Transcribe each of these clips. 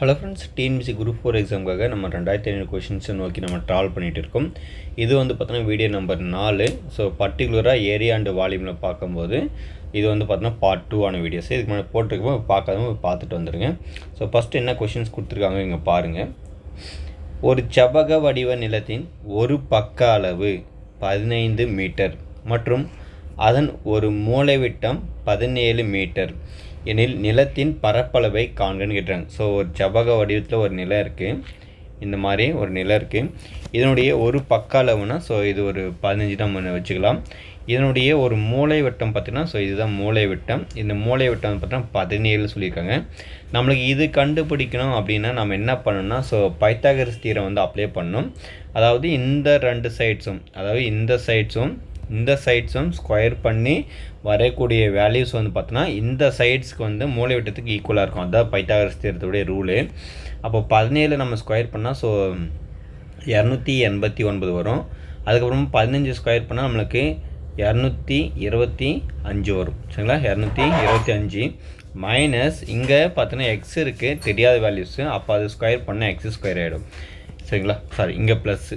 Hello friends, TNPSC group 4 எக்ஸாமுக்காக நம்ம 2500 கொஷின்ஸை நோக்கி நம்ம ட்ராவல் பண்ணிகிட்டு இருக்கோம். இது வந்து பார்த்தோன்னா வீடியோ நம்பர் 4. ஸோ பர்டிகுலராக ஏரியா அண்டு வால்யூமில் பார்க்கும்போது இது வந்து பார்த்தோன்னா பார்ட் 2 வீடியோஸ். இதுக்கு முன்னாடி போட்டிருக்கோம், பார்க்காதவங்க பார்த்துட்டு வந்துடுங்க. ஸோ ஃபஸ்ட்டு என்ன கொஷின்ஸ் கொடுத்துருக்காங்க இங்கே பாருங்கள். ஒரு செவ்வக வடிவ நிலத்தின் ஒரு பக்க அளவு 15 மீட்டர் மற்றும் அதன் ஒரு மூலைவிட்டம் 17 மீட்டர் எனில் நிலத்தின் பரப்பளவை காண்கன்னு கேட்டுறாங்க. ஸோ ஒரு செவ்வக வடிவத்தில் ஒரு நிலம் இருக்குது, இந்த மாதிரி ஒரு நிலம் இருக்குது. இதனுடைய ஒரு பக்க அளவுனா ஸோ இது ஒரு 15 நம்ம வச்சுக்கலாம். இதனுடைய ஒரு மூலை வட்டம் பார்த்திங்கன்னா ஸோ இதுதான் மூலை வட்டம். இந்த மூலை வட்டம் பார்த்தீங்கன்னா 17 சொல்லியிருக்காங்க. நம்மளுக்கு இது கண்டுபிடிக்கணும் அப்படின்னா நம்ம என்ன பண்ணணும்னா ஸோ பைத்தாகரஸ் தியரம் வந்து அப்ளை பண்ணணும். அதாவது இந்த ரெண்டு சைட்ஸும், அதாவது இந்த சைட்ஸும் ஸ்கொயர் பண்ணி வரக்கூடிய வேல்யூஸ் வந்து பார்த்தோன்னா இந்த சைட்ஸ்க்கு வந்து மூலை விட்டத்துக்கு ஈக்குவலாக இருக்கும். அதுதான் பைத்தாகரஸ் தியரத்துடைய ரூலு. அப்போ 17 நம்ம ஸ்கொயர் பண்ணால் ஸோ 289 வரும். அதுக்கப்புறம் 15 ஸ்கொயர் பண்ணால் நம்மளுக்கு 225 வரும். சரிங்களா, 225 மைனஸ் இங்கே பார்த்தோன்னா எக்ஸ் இருக்குது, தெரியாத வேல்யூஸு. அப்போ அது ஸ்கொயர் பண்ணால் எக்ஸ் ஸ்கொயர் ஆகிடும். சரிங்களா, சாரி இங்கே ப்ளஸ்ஸு.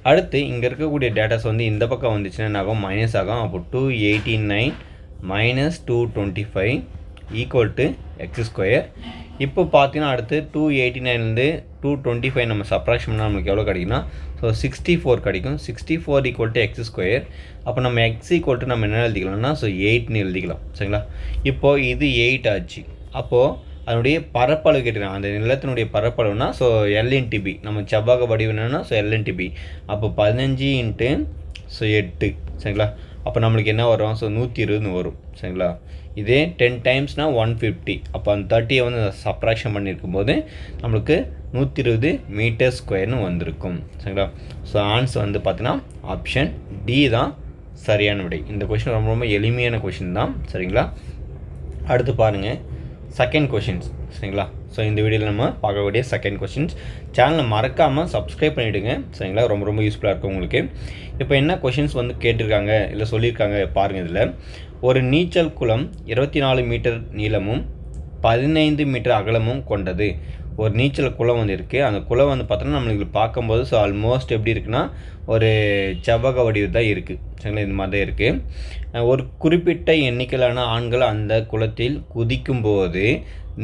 அடுத்து இங்கே இருக்கக்கூடிய டேட்டாஸ் வந்து இந்த பக்கம் வந்துச்சுன்னா என்ன ஆகும், மைனஸ் ஆகும். அப்போ 289 minus 225 equal to X square. இப்போ பார்த்தீங்கன்னா அடுத்து 289லேருந்து 225 நம்ம சப்ராக்ஷன் பண்ணால் நமக்கு எவ்வளோ கிடைக்குன்னா ஸோ 64 கிடைக்கும். 64 ஈக்குவல் டு எக்ஸ் ஸ்கொயர். அப்போ நம்ம எக்ஸ் ஈக்குவல் டு நம்ம என்ன எழுதிக்கலாம்னா ஸோ 8ன்னு எழுதிக்கலாம். சரிங்களா, இப்போது இது 8 ஆச்சு. அப்போது அதனுடைய பரப்பளவு கேட்டுக்கலாம். அந்த நிலத்தினுடைய பரப்பளவுனா ஸோ எல்என்டிபி, நம்ம செவ்வக வடிவம்னா ஸோ எல்என்டிபி. அப்போ 15 இன்ட்டு ஸோ 8. சரிங்களா, அப்போ நம்மளுக்கு என்ன வரும் ஸோ 120 வரும். சரிங்களா, இதே 10 டைம்ஸ்னால் 150. அப்போ அந்த 30 வந்து சப்ராக்ஷன் பண்ணியிருக்கும் போது நம்மளுக்கு 120 மீட்டர் ஸ்கொயர்னு வந்திருக்கும். சரிங்களா, ஸோ ஆன்சர் வந்து பார்த்தீங்கன்னா ஆப்ஷன் டி தான் சரியான விடை. இந்த கொஷின் ரொம்ப ரொம்ப எளிமையான கொஷின் தான். சரிங்களா, அடுத்து பாருங்கள் செகண்ட் கொஷின்ஸ். சரிங்களா, ஸோ இந்த வீடியோவில் நம்ம பார்க்கக்கூடிய செகண்ட் கொஷின்ஸ். சேனலை மறக்காமல் சப்ஸ்கிரைப் பண்ணிவிடுங்க. சரிங்களா, ரொம்ப ரொம்ப யூஸ்ஃபுல்லாக இருக்கும் உங்களுக்கு. இப்போ என்ன கொஷின்ஸ் வந்து கேட்டிருக்காங்க இல்லை சொல்லியிருக்காங்க பாருங்கள். இதில் ஒரு நீச்சல் குளம் 24 மீட்டர் நீளமும் 15 மீட்டர் அகலமும் கொண்டது. ஒரு நீச்சல் குளம் வந்து இருக்குது. அந்த குளம் வந்து பார்த்தோன்னா நம்மளுக்கு பார்க்கும்போது ஸோ ஆல்மோஸ்ட் எப்படி இருக்குன்னா ஒரு செவ்வக வடிவம் தான் இருக்குது. சரிங்களா, இந்த மாதிரி தான் இருக்குது. ஒரு குறிப்பிட்ட எண்ணிக்கையிலான ஆண்கள் அந்த குளத்தில் குதிக்கும்போது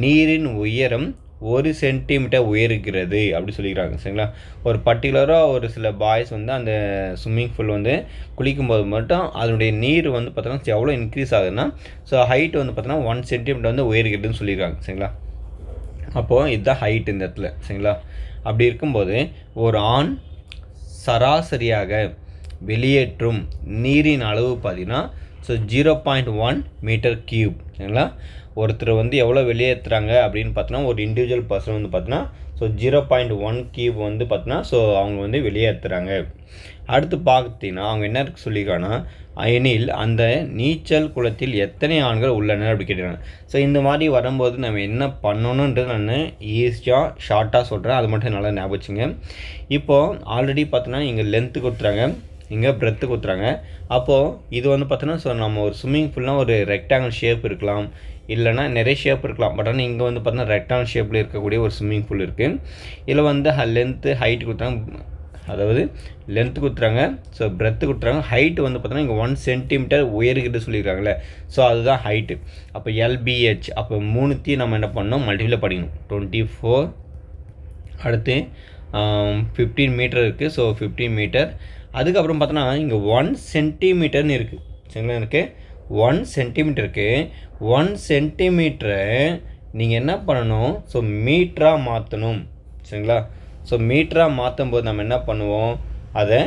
நீரின் உயரம் 1 சென்டிமீட்டர் உயர்கிறது அப்படி சொல்லிக்கிறாங்க. சரிங்களா, ஒரு பர்டிகுலராக ஒரு சில பாய்ஸ் வந்து அந்த ஸ்விம்மிங் பூல் வந்து குளிக்கும்போது மட்டும் அதனுடைய நீர் வந்து பார்த்தோன்னா எவ்வளோ இன்க்ரீஸ் ஆகுதுன்னா ஸோ ஹைட் வந்து பார்த்தோன்னா 1 சென்டிமீட்டர் வந்து உயர்கிறதுன்னு சொல்லியிருக்காங்க. சரிங்களா, அப்போது இதுதான் ஹைட் இந்த இடத்துல. சரிங்களா, அப்படி இருக்கும்போது ஒரு ஆண் சராசரியாக வெளியேற்றும் நீரின் அளவு பார்த்தீங்கன்னா ஸோ 0.1 மீட்டர் கியூப். சரிங்களா, ஒருத்தர் வந்து எவ்வளோ வெளியேற்றுறாங்க அப்படின்னு பார்த்தோன்னா ஒரு இண்டிவிஜுவல் பர்சன் வந்து பார்த்தோன்னா ஸோ 0.1 கியூப் வந்து பார்த்தோன்னா ஸோ அவங்க வந்து வெளியேற்றுறாங்க. அடுத்து பார்த்தீங்கன்னா அவங்க என்ன சொல்லியிருக்காங்கன்னா எனில் அந்த நீச்சல் குளத்தில் எத்தனை ஆண்கள் உள்ளனர் அப்படி கேட்டுருக்காங்க. ஸோ இந்த மாதிரி வரும்போது நம்ம என்ன பண்ணணுன்றது நான் ஈஸியாக ஷார்ட்டாக சொல்கிறேன், அது மட்டும் நல்லா ஞாபகம் வச்சுங்க. இப்போது ஆல்ரெடி பார்த்தோன்னா இங்கே லென்த்து கொடுத்துறாங்க, இங்கே பிரெத்து கொடுத்துறாங்க. அப்போது இது வந்து பார்த்தோன்னா ஸோ நம்ம ஒரு ஸ்விம்மிங் பூல்னால் ஒரு ரெக்டாங்கிள் ஷேப் இருக்கலாம், இல்லைனா நிறைய ஷேப் இருக்கலாம். பட் ஆனால் இங்கே வந்து பார்த்தோன்னா ரெக்டாங்கிள் ஷேப்பில் இருக்கக்கூடிய ஒரு ஸ்விம்மிங் பூல் இருக்குது. இதில் வந்து லென்த்து ஹைட் கொடுத்தாங்க, அதாவது லென்த்து கொடுத்துறாங்க, ஸோ பிரெத்து கொடுத்துறாங்க. ஹைட்டு வந்து பார்த்தோன்னா இங்கே 1 சென்டிமீட்டர் உயர்கிறது சொல்லியிருக்காங்களே, ஸோ அதுதான் ஹைட்டு. அப்போ எல்பிஹெச், அப்போ 3த்தையும் நம்ம என்ன பண்ணணும் மல்டிபிளை பண்ணிக்கணும். 24, அடுத்து 15 மீட்டர் இருக்குது, ஸோ 15 மீட்டர். அதுக்கப்புறம் பார்த்தோன்னா இங்கே 1 சென்டிமீட்டர்னு இருக்குது. சரிங்களா, இருக்குது 1 சென்டிமீட்டருக்கு 1 சென்டிமீட்டரை நீங்கள் என்ன பண்ணணும் ஸோ மீட்டராக மாற்றணும். சரிங்களா, ஸோ மீட்டராக மாற்றும் போது நம்ம என்ன பண்ணுவோம், அதை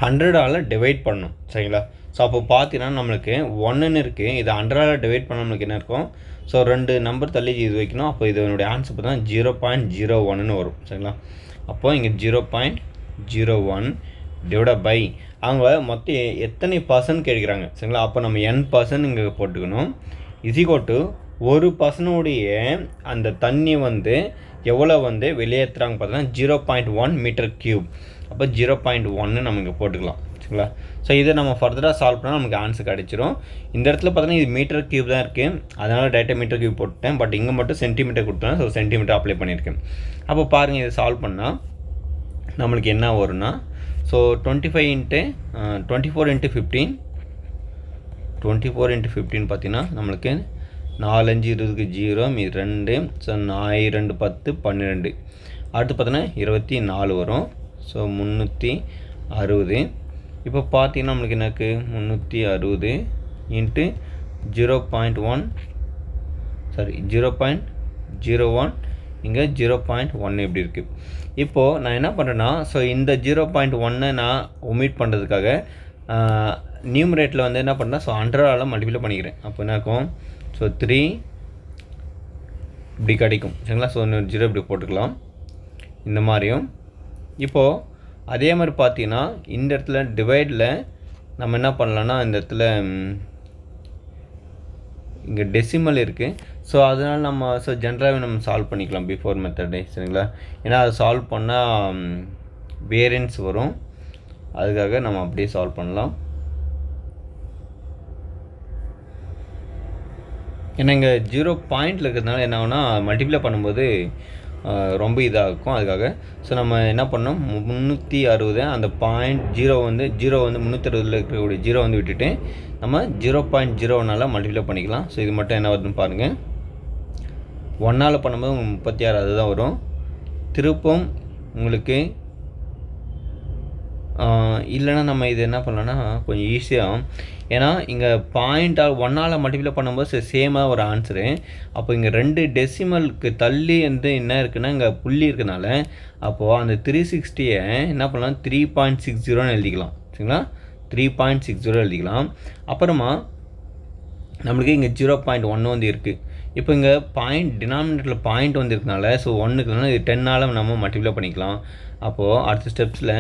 100ஆல் டிவைட் பண்ணணும். சரிங்களா, ஸோ அப்போ பார்த்தீங்கன்னா நம்மளுக்கு 1ன்னு இருக்குது, இது 100ஆல் டிவைட் பண்ண நம்மளுக்கு என்ன இருக்கும் ஸோ 2 நம்பர் தள்ளி இது வைக்கணும். அப்போ இதனுடைய ஆன்சர் பார்த்தீங்கன்னா 0.01ன்னு வரும். சரிங்களா, அப்போது இங்கே 0.01 டிவைட் பை அவங்க மொத்தம் எத்தனை பர்சன்ட் கேட்குறாங்க. சரிங்களா, அப்போ நம்ம n% இங்கே போட்டுக்கணும். = ஒரு பர்சனுடைய அந்த தண்ணி வந்து எவ்வளோ வந்து வெளியேற்றுறாங்க பார்த்தீங்கன்னா 0.1 மீட்டர் கியூப். அப்போ 0.1 நம்ம இங்கே போட்டுக்கலாம். சரிங்களா. ஸோ இதை நம்ம ஃபர்தராக சால்வ் பண்ணால் நமக்கு ஆன்சர் கிடச்சிரும். இந்த இடத்துல பார்த்தீங்கன்னா இது மீட்டர் கியூப் தான் இருக்குது, அதனால் டேரெக்டாக மீட்டர் கியூப் போட்டேன். பட் இங்கே மட்டும் சென்டிமீட்டர் கொடுத்தேன், ஸோ சென்டிமீட்டர் அப்ளை பண்ணியிருக்கேன். அப்போ பாருங்கள், இதை சால்வ் பண்ணால் நம்மளுக்கு என்ன வரும்னா, ஸோ 24 × 15 24 × 15 பார்த்தீங்கன்னா நம்மளுக்கு 4 5 20 0 2, ஸோ 2 10 12. அடுத்து பார்த்தீங்கன்னா 24 வரும். ஸோ 360. இப்போ பார்த்தீங்கன்னா நம்மளுக்கு என்ன இருக்குது, 360 × 0.1 சாரி 0.01, இங்கே 0.1 எப்படி இருக்குது. இப்போது நான் என்ன பண்ணுறேன்னா, ஸோ இந்த 0.1 நான் ஒமிட் பண்ணுறதுக்காக நியூமரேட்டில் வந்து என்ன பண்ணுறேன், ஸோ 100ஆல் மல்டிப்ளை பண்ணிக்கிறேன். அப்போ என்ன இருக்கும், ஸோ 3 இப்படி கிடைக்கும். சரிங்களா. ஸோ 0 இப்படி போட்டுக்கலாம் இந்த மாதிரியும். இப்போது அதே மாதிரி பார்த்தீங்கன்னா இந்த இடத்துல டிவைடில் நம்ம என்ன பண்ணலான்னா, இந்த இடத்துல இங்கே டெசிமல் இருக்குது. ஸோ அதனால் நம்ம ஜென்ரலாகவே நம்ம சால்வ் பண்ணிக்கலாம் பிஃபோர் மெத்தடே. சரிங்களா. ஏன்னா அதை சால்வ் பண்ணால் வேரியன்ஸ் வரும், அதுக்காக நம்ம அப்படியே சால்வ் பண்ணலாம். ஏன்னா இங்கே 0 பாயிண்டில் இருக்கிறதுனால என்ன ஆகுனா மல்டிப்ளை பண்ணும்போது ரொம்ப இதாக இருக்கும். அதுக்காக ஸோ நம்ம என்ன பண்ணோம், 360 அந்த பாயிண்ட் 0 வந்து 360 இருக்கக்கூடிய 0 வந்து விட்டுட்டு நம்ம 0.01 மல்டிப்ளை பண்ணிக்கலாம். ஸோ இது மட்டும் என்ன வருதுன்னு பாருங்கள். 1ஆல் பண்ணும்போது 36 அதுதான் வரும். திருப்பம் உங்களுக்கு இல்லைனா நம்ம இது என்ன பண்ணலான்னா கொஞ்சம் ஈஸியாக, ஏன்னா இங்கே பாயிண்ட்டால் 1ஆல் மல்டிப்ளை பண்ணும்போது சேமாக ஒரு ஆன்சரு. அப்போ இங்கே 2 டெசிமலுக்கு தள்ளி வந்து என்ன இருக்குன்னா இங்கே புள்ளி இருக்கனால அப்போது அந்த 360 என்ன பண்ணலாம், 3.60 எழுதிக்கலாம். சரிங்களா. 3.60 எழுதிக்கலாம். அப்புறமா நம்மளுக்கு இங்கே 0.1 வந்து இருக்குது. இப்போ இங்கே பாயிண்ட் டினாமினேட்டரில் பாயிண்ட் வந்து இருக்கனால ஸோ 1க்குனால இது 10ஆல் நம்ம மல்டிப்ளை பண்ணிக்கலாம். அப்போது அடுத்த ஸ்டெப்ஸில்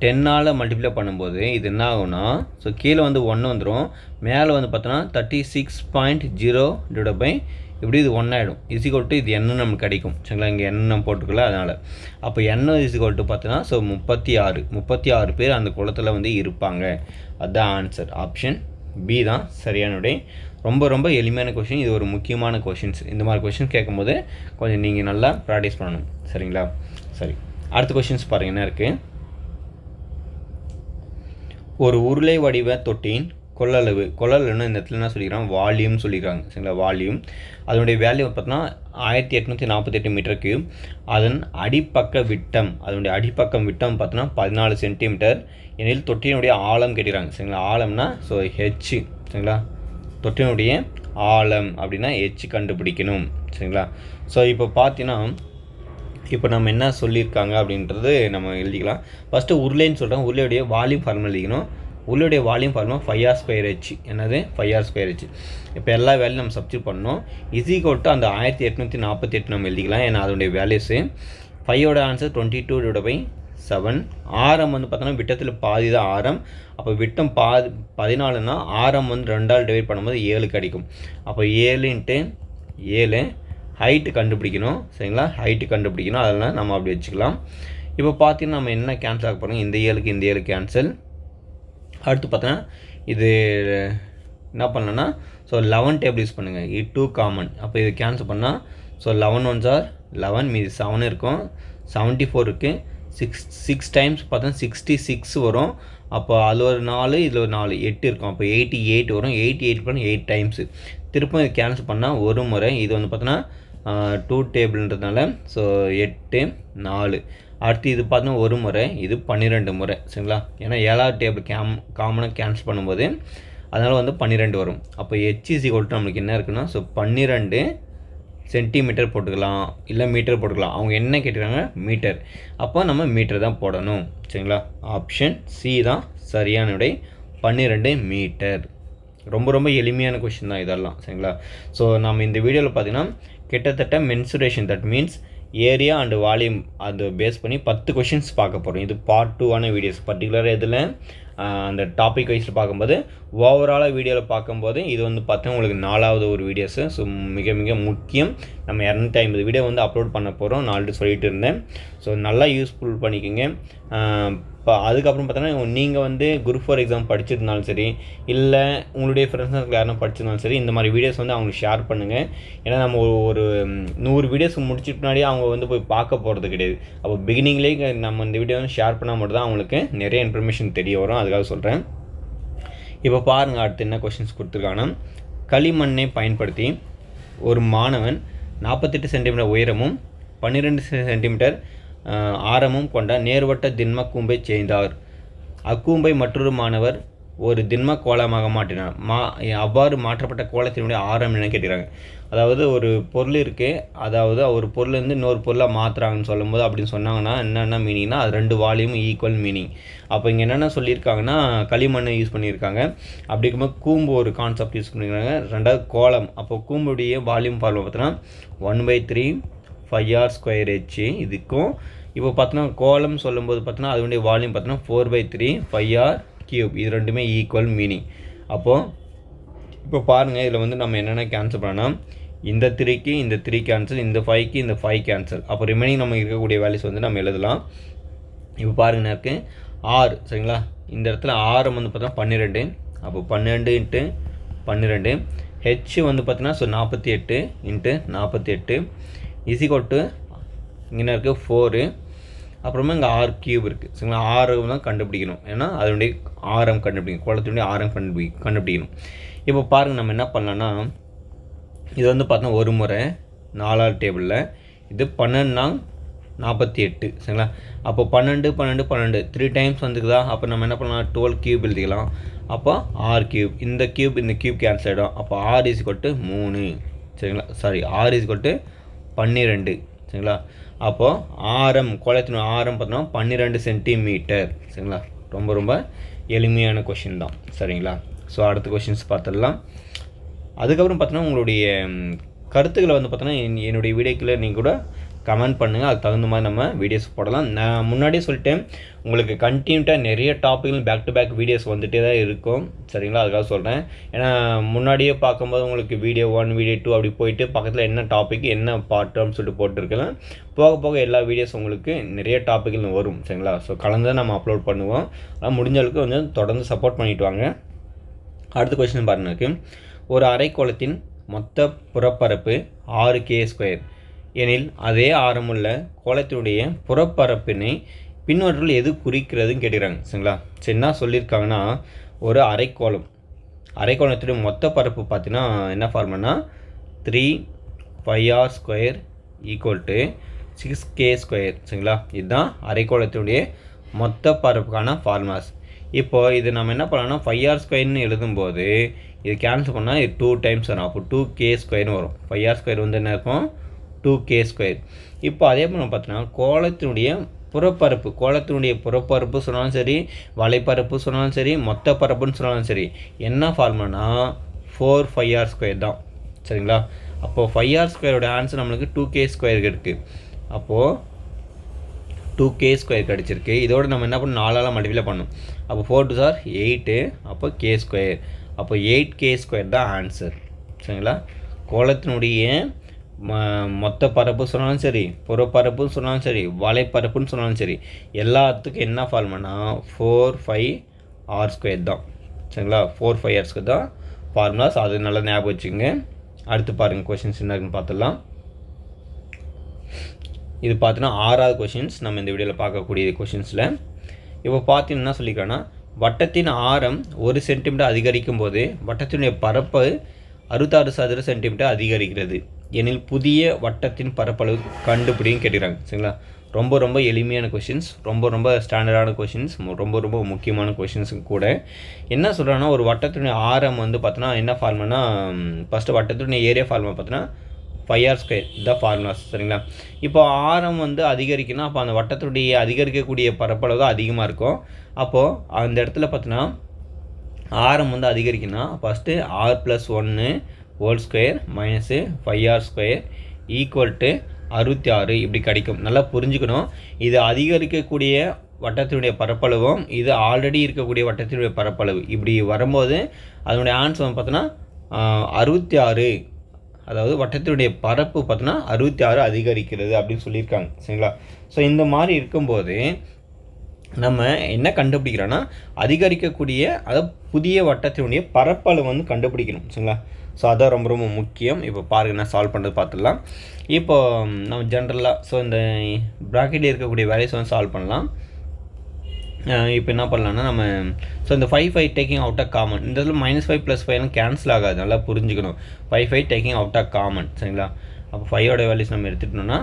10ஆல் மல்டிப்ளை பண்ணும்போது இது என்ன ஆகும்னா, ஸோ கீழே வந்து 1 வந்துடும், மேலே வந்து பார்த்தோன்னா 36.0 டிவைட் பை இப்படி இது 1 ஆகிடும். இசிகோல்ட்டு இது என்ன நமக்கு கிடைக்கும். சரிங்களா. இங்கே என்ன நம்ம போட்டுக்கலாம், அதனால் அப்போ என்ன இசிகோல்ட்டு பார்த்தோன்னா ஸோ 36 பேர் அந்த குளத்தில் வந்து இருப்பாங்க. அதுதான் ஆன்சர். ஆப்ஷன் பி தான் சரியான விடை. ரொம்ப ரொம்ப எளிமையான கொஷின். இது ஒரு முக்கியமான கொஷின்ஸ். இந்த மாதிரி கொஷின் கேட்கும்போது கொஞ்சம் நீங்கள் நல்லா ப்ராக்டிஸ் பண்ணணும். சரிங்களா. சரி, அடுத்த கொஷின்ஸ் பாருங்கள் என்ன இருக்குது. ஒரு உருளை வடிவ தொட்டியின் கொள்ளளவுன்னு இந்த இடத்துல என்ன சொல்லிக்கிறாங்க, வால்யூம் சொல்லிக்கிறாங்க. சரிங்களா. வால்யூம் அதனுடைய வேல்யூ பார்த்தோன்னா 1848 மீட்டர் கியூப். அதன் அடிப்பக்க விட்டம் பார்த்தோன்னா 14 சென்டிமீட்டர் எனில் தொட்டியினுடைய ஆழம் கேட்குறாங்க. சரிங்களா. ஆழம்னா ஸோ ஹெச். சரிங்களா. தொட்டியினுடைய ஆழம் அப்படின்னா ஹெச் கண்டுபிடிக்கணும். சரிங்களா. ஸோ இப்போ பார்த்தீங்கன்னா இப்போ நம்ம என்ன சொல்லியிருக்காங்க அப்படின்றது நம்ம எழுதிக்கலாம். ஃபஸ்ட்டு உருளைன்னு சொல்கிறோம். உருளையுடைய வால்யூம் ஃபார்முலா எழுதிக்கணும். உருளையுடைய வால்யூம் ஃபார்முலா 5r²h. என்னது 5r²h. இப்போ எல்லா வேல்யூம் நம்ம சப்ஸ்டிட்யூட் பண்ணணும். இசிகோல்ட்டு அந்த 1848 நம்ம எழுதிக்கலாம். ஏன்னா அதனுடைய வேல்யூஸு 5ஓட ஆன்சர் 22/7. ஆரம் வந்து பார்த்தோன்னா விட்டத்தில் பாதி தான் ஆரம். அப்போ விட்டம் 14னா ஆரம் வந்து 2ஆல் டிவைட் பண்ணும்போது 7 கிடைக்கும். அப்போ 7 × 7 ஹைட்டு கண்டுபிடிக்கணும். சரிங்களா. ஹைட்டு கண்டுபிடிக்கணும், அதெல்லாம் நம்ம அப்படி வச்சுக்கலாம். இப்போ பார்த்தீங்கன்னா நம்ம என்ன கேன்சல் ஆக போகிறோம், இந்த 7 கேன்சல். அடுத்து பார்த்தோன்னா இது என்ன பண்ணலன்னா ஸோ 11 டேபிள் யூஸ் பண்ணுங்கள். இது 2 காமன். அப்போ இது கேன்சல் பண்ணால் ஸோ 11 1s are 11, மீது 7 இருக்கும். 74 இருக்குது. 6 டைம்ஸ் பார்த்தா 66 வரும். அப்போ அதில் ஒரு 4, இதில் ஒரு 4, 8 இருக்கும். அப்போ 88 வரும். 88 பண்ண 8 டைம்ஸு. திருப்பம் இது கேன்சல் பண்ணால் ஒரு முறை. இது வந்து பார்த்தோன்னா 2 டேபிள்ன்றதுனால ஸோ 8 4. அடுத்து இது பார்த்தோன்னா ஒரு முறை, இது 12 முறை. சரிங்களா. ஏன்னா 7ஆவது டேபிள் காமனாக கேன்சல் பண்ணும்போது அதனால் வந்து 12 வரும். அப்போ h நம்மளுக்கு என்ன இருக்குன்னா ஸோ 12 சென்டிமீட்டர் போட்டுக்கலாம், இல்லை மீட்டர் போட்டுக்கலாம். அவங்க என்ன கேட்டுக்கிறாங்க, மீட்டர். அப்போ நம்ம மீட்டர் தான் போடணும். சரிங்களா. ஆப்ஷன் சி தான் சரியான விடை, 12 மீட்டர். ரொம்ப ரொம்ப எளிமையான கொஷின் தான் இதெல்லாம். சரிங்களா. ஸோ நம்ம இந்த வீடியோவில் பார்த்தீங்கன்னா கிட்டத்தட்ட mensuration, that means area and volume அது பேஸ் பண்ணி 10 கொஷின்ஸ் பார்க்க போகிறோம். இது பார்ட் 2 வீடியோஸ். பர்டிகுலராக இதில் அந்த டாபிக் வைஸில் பார்க்கும்போது ஓவராலாக வீடியோவில் பார்க்கும்போது இது வந்து பார்த்தா உங்களுக்கு 4வது ஒரு வீடியோஸு. ஸோ மிக மிக முக்கியம். நம்ம 250 வீடியோ வந்து அப்லோட் பண்ண போகிறோம். நான் ஆல்ரெடி சொல்லிட்டு இருந்தேன். ஸோ நல்லா யூஸ்ஃபுல் பண்ணிக்கோங்க. இப்போ அதுக்கப்புறம் பார்த்தோன்னா நீங்கள் வந்து குரூப் 4 எக்ஸாம் படிச்சிருந்தாலும் சரி, இல்லை உங்களுடைய ஃப்ரெண்ட்ஸ் யாரும் படிச்சிருந்தாலும் சரி, இந்த மாதிரி வீடியோஸ் வந்து அவங்களுக்கு ஷேர் பண்ணுங்கள். ஏன்னா நம்ம ஒரு 100 வீடியோஸ் முடிச்சுட்டு முன்னாடியே அவங்க வந்து போய் பார்க்க போகிறது கிடையாது. அப்போ பிகினிங்லேயே நம்ம இந்த வீடியோ வந்து ஷேர் பண்ணால் மட்டும் தான் அவங்களுக்கு நிறைய இன்ஃபர்மேஷன் தெரிய வரும். அதுக்காக சொல்கிறேன். இப்போ பாருங்கள், அடுத்து என்ன கொஷின்ஸ் கொடுத்துருக்காங்கன்னா, களிமண்ணை பயன்படுத்தி ஒரு மாணவன் 48 சென்டிமீட்டர் உயரமும் 12 சென்டிமீட்டர் ஆரமும் கொண்ட நேர்வட்ட திண்ம கூம்பை செய்தார். அக்கூம்பை மற்றொரு மாணவர் ஒரு திண்ம கோலமாக மாற்றினார். அவ்வாறு மாற்றப்பட்ட கோலத்தினுடைய ஆரம் என்ன கேட்குறாங்க. அதாவது ஒரு பொருள் இருக்குது, அதாவது ஒரு பொருள்லேருந்து இன்னொரு பொருளாக மாற்றுறாங்கன்னு சொல்லும்போது அப்படின்னு சொன்னாங்கன்னா என்னென்ன மீனிங்னா, அது 2 வால்யூம் ஈக்குவல் மீனிங். அப்போ இங்கே என்னென்ன சொல்லியிருக்காங்கன்னா, களிமண்ணை யூஸ் பண்ணியிருக்காங்க. அப்படி இருக்கும்போது கூம்பு ஒரு கான்செப்ட் யூஸ் பண்ணியிருக்காங்க. 2வது கோலம். அப்போ கூம்புடைய வால்யூம் ஃபார்முலா பார்த்தோன்னா 1/3 πr²h. இதுக்கும் இப்போ பார்த்தோன்னா கோலம் சொல்லும்போது பார்த்தோன்னா அதனுடைய வால்யூம் பார்த்தோன்னா 4/3 πr3. இது ரெண்டுமே ஈக்குவல் மீனிங். அப்போது இப்போ பாருங்கள், இதில் வந்து நம்ம என்னென்ன கேன்சல் பண்ணோம், இந்த 3க்கு இந்த 3 கேன்சல், இந்த 5க்கு இந்த 5 கேன்சல். அப்போ ரிமைனிங் நம்ம இருக்கக்கூடிய வேல்யூஸ் வந்து நம்ம எழுதலாம். இப்போ பாருங்கண்ணா இருக்குது ஆர், சரிங்களா. இந்த இடத்துல ஆரம் வந்து பார்த்தோன்னா 12. அப்போ 12 × 12. ஹெச் வந்து பார்த்தீங்கன்னா 48 × 48 = இங்கே இருக்குது 4. அப்புறமா இங்கே r³ இருக்குது, சரிங்களா. ஆரம் தான் கண்டுபிடிக்கணும், ஏன்னா அதனுடைய ஆரம் கண்டுபிடிக்கணும், கோலத்தினுடைய ஆரம் கண்டுபிடிக்கணும். இப்போ பாருங்கள், நம்ம என்ன பண்ணலான்னா, இது வந்து பார்த்தோன்னா ஒரு முறை 4வது டேபிளில் இது 12 48, சரிங்களா. அப்போ 12 12 12 3 டைம்ஸ் வந்துக்குதா. அப்போ நம்ம என்ன பண்ணலாம், 12³ எழுதிக்கலாம். அப்போ r³, இந்த க்யூப் கேன்சல் ஆகிடும். அப்போ r = 3, சரிங்களா. சாரி, r = 12, சரிங்களா. அப்போது ஆரம், கோலத்தின் ஆரம் பார்த்தோன்னா 12 சென்டிமீட்டர், சரிங்களா. ரொம்ப ரொம்ப எளிமையான கொஷின் தான், சரிங்களா. ஸோ அடுத்த கொஷின்ஸ் பார்த்துடலாம். அதுக்கப்புறம் பார்த்தோன்னா உங்களுடைய கருத்துக்களை வந்து பார்த்தோன்னா என்னுடைய வீடியோக்குள்ளே நீங்கள் கூட கமெண்ட் பண்ணுங்கள். அதுக்கு தகுந்த மாதிரி நம்ம வீடியோஸ் போடலாம். நான் முன்னாடியே சொல்லிட்டேன், உங்களுக்கு கண்டினியூட்டாக நிறைய டாப்பிக்கள் பேக் டு பேக் வீடியோஸ் வந்துகிட்டே தான் இருக்கும், சரிங்களா. அதுக்காக சொல்கிறேன். ஏன்னா முன்னாடியே பார்க்கும்போது உங்களுக்கு வீடியோ 1 வீடியோ 2 அப்படி போயிட்டு பக்கத்தில் என்ன டாபிக் என்ன பார்ட்டுன்னு சொல்லிட்டு போட்டுருக்கலாம். போக போக எல்லா வீடியோஸ் உங்களுக்கு நிறைய டாப்பிக்கள் வரும், சரிங்களா. ஸோ கலந்து நம்ம அப்லோட் பண்ணுவோம். ஆனால் முடிஞ்ச அளவுக்கு கொஞ்சம் தொடர்ந்து சப்போர்ட் பண்ணிட்டு வாங்க. அடுத்த கொஸ்டின் பாருங்க, ஒரு அரைக்கோளத்தின் மொத்த புறப்பரப்பு 6k² எனில் அதே ஆரமுள்ள கோலத்தினுடைய புறப்பரப்பினை பின்வற்றில் எது குறிக்கிறதுன்னு கேட்குறாங்க, சரிங்களா. சரி, என்ன சொல்லியிருக்காங்கன்னா, ஒரு அரைக்கோளத்தினுடைய மொத்த பரப்பு பார்த்தீங்கன்னா என்ன ஃபார்முலானா 3 πr² = 6k², சரிங்களா. இதுதான் அரைக்கோளத்தினுடைய மொத்த பரப்புக்கான ஃபார்முலாஸ். இப்போது இது நம்ம என்ன பண்ணலாம்னா 5r² எழுதும்போது இது கேன்சல் பண்ணால் இது 2 டைம்ஸ் வரும். அப்போ 2k² வரும். 5r² வந்து என்ன இருக்கும், 2k². இப்போ அதே போல் பார்த்தோன்னா கோலத்தினுடைய புறப்பரப்பு சொன்னாலும் சரி, வலைப்பரப்பு சொன்னாலும் சரி, மொத்த பரப்புன்னு சொன்னாலும் சரி, என்ன ஃபார்முலானா 4πr² தான், சரிங்களா. அப்போது 5r² ஆன்சர் நம்மளுக்கு 2k² இருக்குது. அப்போது 2k² கிடச்சிருக்கு. இதோடு நம்ம என்ன பண்ணணும், 4ஆல் மல்டிப்ளை பண்ணணும். அப்போ 4 2 are 8, அப்போ k². அப்போ 8k² தான் ஆன்சர், சரிங்களா. கோலத்தினுடைய மொத்த பரப்பு சொன்னாலும் சரி, புறப்பரப்புன்னு சொன்னாலும் சரி, வலைப்பரப்புன்னு சொன்னாலும் சரி, எல்லாத்துக்கும் என்ன ஃபார்முலானா 4πr² தான், சரிங்களா. 4πr² தான் ஃபார்முலாஸ். அது நல்லா ஞாபகம் வச்சுங்க. அடுத்து பாருங்கள், கொஷின்ஸ் என்ன இருக்குன்னு பார்த்துடலாம். இது பார்த்தீங்கன்னா 6வது கொஷின்ஸ் நம்ம இந்த வீடியோவில் பார்க்கக்கூடிய கொஷின்ஸில். இப்போ பார்த்தீங்கன்னா சொல்லிக்கிறேன்னா, வட்டத்தின் ஆரம் 1 சென்டிமீட்டர் அதிகரிக்கும் போது வட்டத்தினுடைய பரப்பு 66 சதுர சென்டிமீட்டர் அதிகரிக்கிறது எனில் புதிய வட்டத்தின் பரப்பளவு கண்டுபிடின்னு கேட்டுக்கிறாங்க, சரிங்களா. ரொம்ப ரொம்ப எளிமையான கொஷின்ஸ், ரொம்ப ஸ்டாண்டர்டான கொஷின்ஸ், ரொம்ப முக்கியமான கொஷின்ஸும் கூட. என்ன சொல்கிறாங்கன்னா, ஒரு வட்டத்தினுடைய ஆரம் வந்து பார்த்தோன்னா என்ன ஃபார்முலானா, ஃபஸ்ட்டு வட்டத்தினுடைய ஏரியா ஃபார்முலா பார்த்தோன்னா 5r² த ஃபார்முலாஸ், சரிங்களா. இப்போ ஆரம் வந்து அதிகரிக்கணும், அப்போ அந்த வட்டத்துடைய அதிகரிக்கக்கூடிய பரப்பளவு தான் அதிகமாக இருக்கும். அப்போது அந்த இடத்துல பார்த்தோன்னா ஆரம் வந்து அதிகரிக்கணும்னா ஃபஸ்ட்டு r+1² - 5r² = 66 இப்படி கிடைக்கும். நல்லா புரிஞ்சுக்கணும். இது அதிகரிக்கக்கூடிய வட்டத்தினுடைய பரப்பளவும் இது ஆல்ரெடி இருக்கக்கூடிய வட்டத்தினுடைய பரப்பளவு இப்படி வரும்போது அதனுடைய ஆன்சர் வந்து பார்த்தோன்னா 66, அதாவது வட்டத்தினுடைய பரப்பு பார்த்தோன்னா 66 அதிகரிக்கிறது அப்படின்னு சொல்லியிருக்காங்க, சரிங்களா. ஸோ இந்த மாதிரி இருக்கும்போது நம்ம என்ன கண்டுபிடிக்கிறோன்னா அதிகரிக்கக்கூடிய அதாவது புதிய வட்டத்தினுடைய பரப்பளவு வந்து கண்டுபிடிக்கணும் சரிங்களா. ஸோ அதான் ரொம்ப ரொம்ப முக்கியம். இப்போ பாருங்கள் நான் சால்வ் பண்ணுறது பார்த்துடலாம். இப்போ நம்ம ஜென்ரலாக ஸோ இந்த ப்ராக்கெட்டில் இருக்கக்கூடிய வேல்யூஸ் வந்து சால்வ் பண்ணலாம். இப்போ என்ன பண்ணலான்னா நம்ம ஸோ இந்த 5 டேக்கிங் அவுட் ஆஃப் காமன், இந்த இதில் -5 + 5 கேன்சல் ஆகாது, நல்லா புரிஞ்சுக்கணும். 5 டேக்கிங் அவுட் ஆஃப் காமன் சரிங்களா. அப்போ 5ஓட வேல்யூஸ் நம்ம எடுத்துட்டோம்னா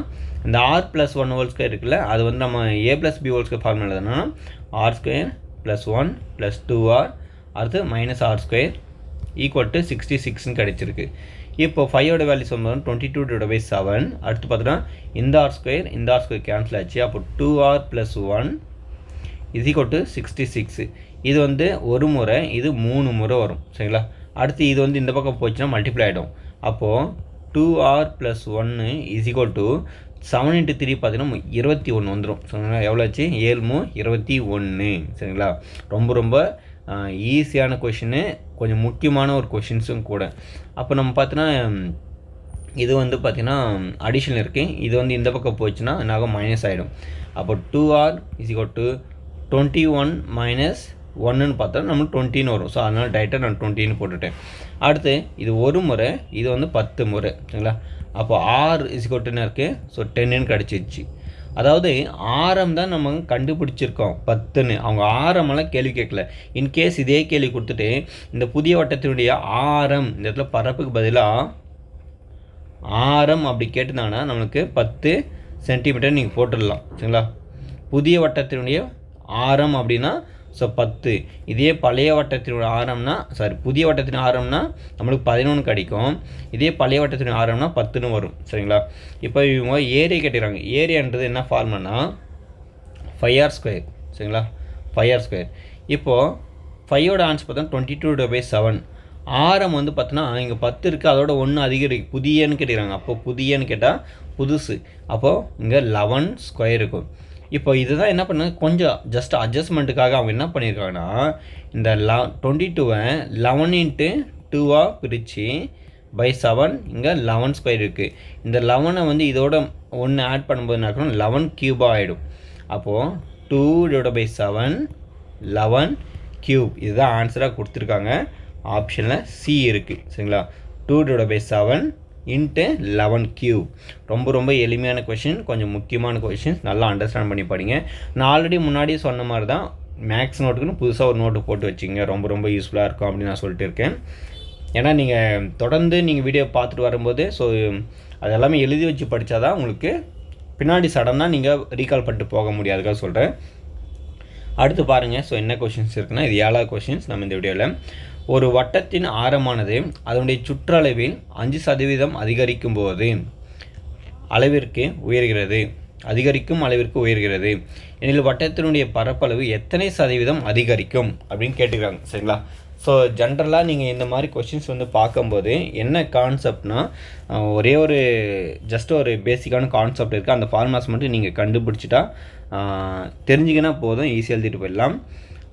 இந்த r+1² இருக்குல்ல, அது வந்து நம்ம a+b² ஃபார்முலா எழுதணும்னா r² + 1 + 2r அடுத்து -r² = 66ன்னு கிடச்சிருக்கு. இப்போ 5ஓட வேல்யூஸ் வந்து 22/7. அடுத்து பார்த்தோன்னா இந்த r² கேன்சல் ஆச்சு. அப்போ 2r + 1 = 66. இது வந்து ஒரு முறை, இது 3 முறை வரும் சரிங்களா. அடுத்து இது வந்து இந்த பக்கம் போச்சுன்னா மல்டிப்ளை ஆகிடும். அப்போது 2r + 1 = 7 × 3 பார்த்தீங்கன்னா 21 வந்துடும் சரிங்களா. எவ்வளோ ஆச்சு? 7 21 சரிங்களா. ரொம்ப ரொம்ப ஈஸியான கொஷின்னு, கொஞ்சம் முக்கியமான ஒரு கொஷின்ஸும் கூட. அப்போ நம்ம பார்த்தோன்னா இது வந்து பார்த்திங்கன்னா அடிஷன் இருக்குது, இது வந்து இந்த பக்கம் போச்சுன்னா என்னாகும்? மைனஸ் ஆகிடும். அப்போ 2r = 21 - 1ன்னு பார்த்தா நம்மளுக்கு 20ன்னு வரும். ஸோ அதனால் டைரெக்டாக நான் 20ன்னு போட்டுட்டேன். அடுத்து இது ஒரு முறை, இது வந்து 10 முறை சரிங்களா. அப்போ r = இருக்குது. ஸோ 10ன்னு கிடச்சிச்சு. அதாவது ஆரம் தான் நம்ம கண்டுபிடிச்சிருக்கோம் 10ன்னு. அவங்க ஆரமெல்லாம் கேள்வி கேட்கல. இன்கேஸ் இதே கேள்வி கொடுத்துட்டு இந்த புதிய வட்டத்தினுடைய ஆரம், இந்த இடத்துல பரப்புக்கு பதிலாக ஆரம் அப்படி கேட்டுனாங்கன்னா நம்மளுக்கு 10 சென்டிமீட்டர் நீங்கள் போட்டுடலாம் சரிங்களா. புதிய வட்டத்தினுடைய ஆரம் அப்படின்னா ஸோ 10. இதே பழைய வட்டத்தினுடைய ஆரம்னா புதிய வட்டத்தின் ஆரம்னா நம்மளுக்கு 11 கிடைக்கும். இதே பழைய வட்டத்தின் ஆரம்னா 10ன்னு வரும் சரிங்களா. இப்போ இவங்க ஏரியா கேட்டுக்கிறாங்க. ஏரியான்றது என்ன ஃபார்முலானா 5r² சரிங்களா. 5r². இப்போது 5ஓட ஆன்சர் பார்த்தா 22/7. ஆரம் வந்து பார்த்தோன்னா இங்கே 10 இருக்குது, அதோட 1 அதிகரிக்கு புதியன்னு கேட்டுக்கிறாங்க. அப்போது புதியன்னு கேட்டால் புதுசு. அப்போது இங்கே 11² இருக்கும். இப்போ இதுதான் என்ன பண்ண கொஞ்சம் ஜஸ்ட் அட்ஜஸ்ட்மெண்ட்டுக்காக அவங்க என்ன பண்ணியிருக்காங்கன்னா இந்த 22-வை 11 × 2 பிரித்து /7 இங்கே 11² இருக்குது. இந்த 11-ஐ வந்து இதோட 1 ஆட் பண்ணும்போது என்ன இருக்கணும்? 11³ ஆகிடும். அப்போது 2/7 11³ இதுதான் ஆன்சராக கொடுத்துருக்காங்க. ஆப்ஷனில் சி இருக்குது சரிங்களா. 2/7 × 11³ ரொம்ப ரொம்ப எளிமையான கொஷின், கொஞ்சம் முக்கியமான கொஷின்ஸ், நல்லா அண்டர்ஸ்டாண்ட் பண்ணி படிங்க. நான் ஆல்ரெடி முன்னாடியே சொன்ன மாதிரி தான் மேக்ஸ் நோட்டுக்குன்னு புதுசாக ஒரு நோட்டு போட்டு வச்சிங்க, ரொம்ப ரொம்ப யூஸ்ஃபுல்லாக இருக்கும் அப்படின்னு நான் சொல்லிட்டு இருக்கேன். ஏன்னா நீங்கள் தொடர்ந்து நீங்கள் வீடியோ பார்த்துட்டு வரும்போது ஸோ அது எல்லாமே எழுதி வச்சு படித்தா தான் உங்களுக்கு பின்னாடி சடனாக நீங்கள் ரீகால் பண்ணிட்டு போக முடியாதுக்காக சொல்கிறேன். அடுத்து பாருங்கள். ஸோ என்ன கொஷின்ஸ் இருக்குன்னா இது 7வது கொஷின்ஸ் நம்ம இந்த வீடியோவில். ஒரு வட்டத்தின் ஆரமானது அதனுடைய சுற்றளவில் 5% அதிகரிக்கும் போது அளவிற்கு உயர்கிறது. அதிகரிக்கும் அளவிற்கு உயர்கிறது எனில் வட்டத்தினுடைய பரப்பளவு எத்தனை சதவீதம் அதிகரிக்கும் அப்படின்னு கேட்டுக்கிறாங்க சரிங்களா. ஸோ ஜென்ரலாக நீங்கள் இந்த மாதிரி கொஷின்ஸ் வந்து பார்க்கும்போது என்ன கான்செப்ட்னா ஒரே ஒரு ஜஸ்ட் ஒரு பேசிக்கான கான்செப்ட் இருக்குது. அந்த ஃபார்முலாஸ் மட்டும் நீங்கள் கண்டுபிடிச்சிட்டா தெரிஞ்சிங்கன்னா போதும், ஈஸியாக எழுதிட்டு போயிடலாம்.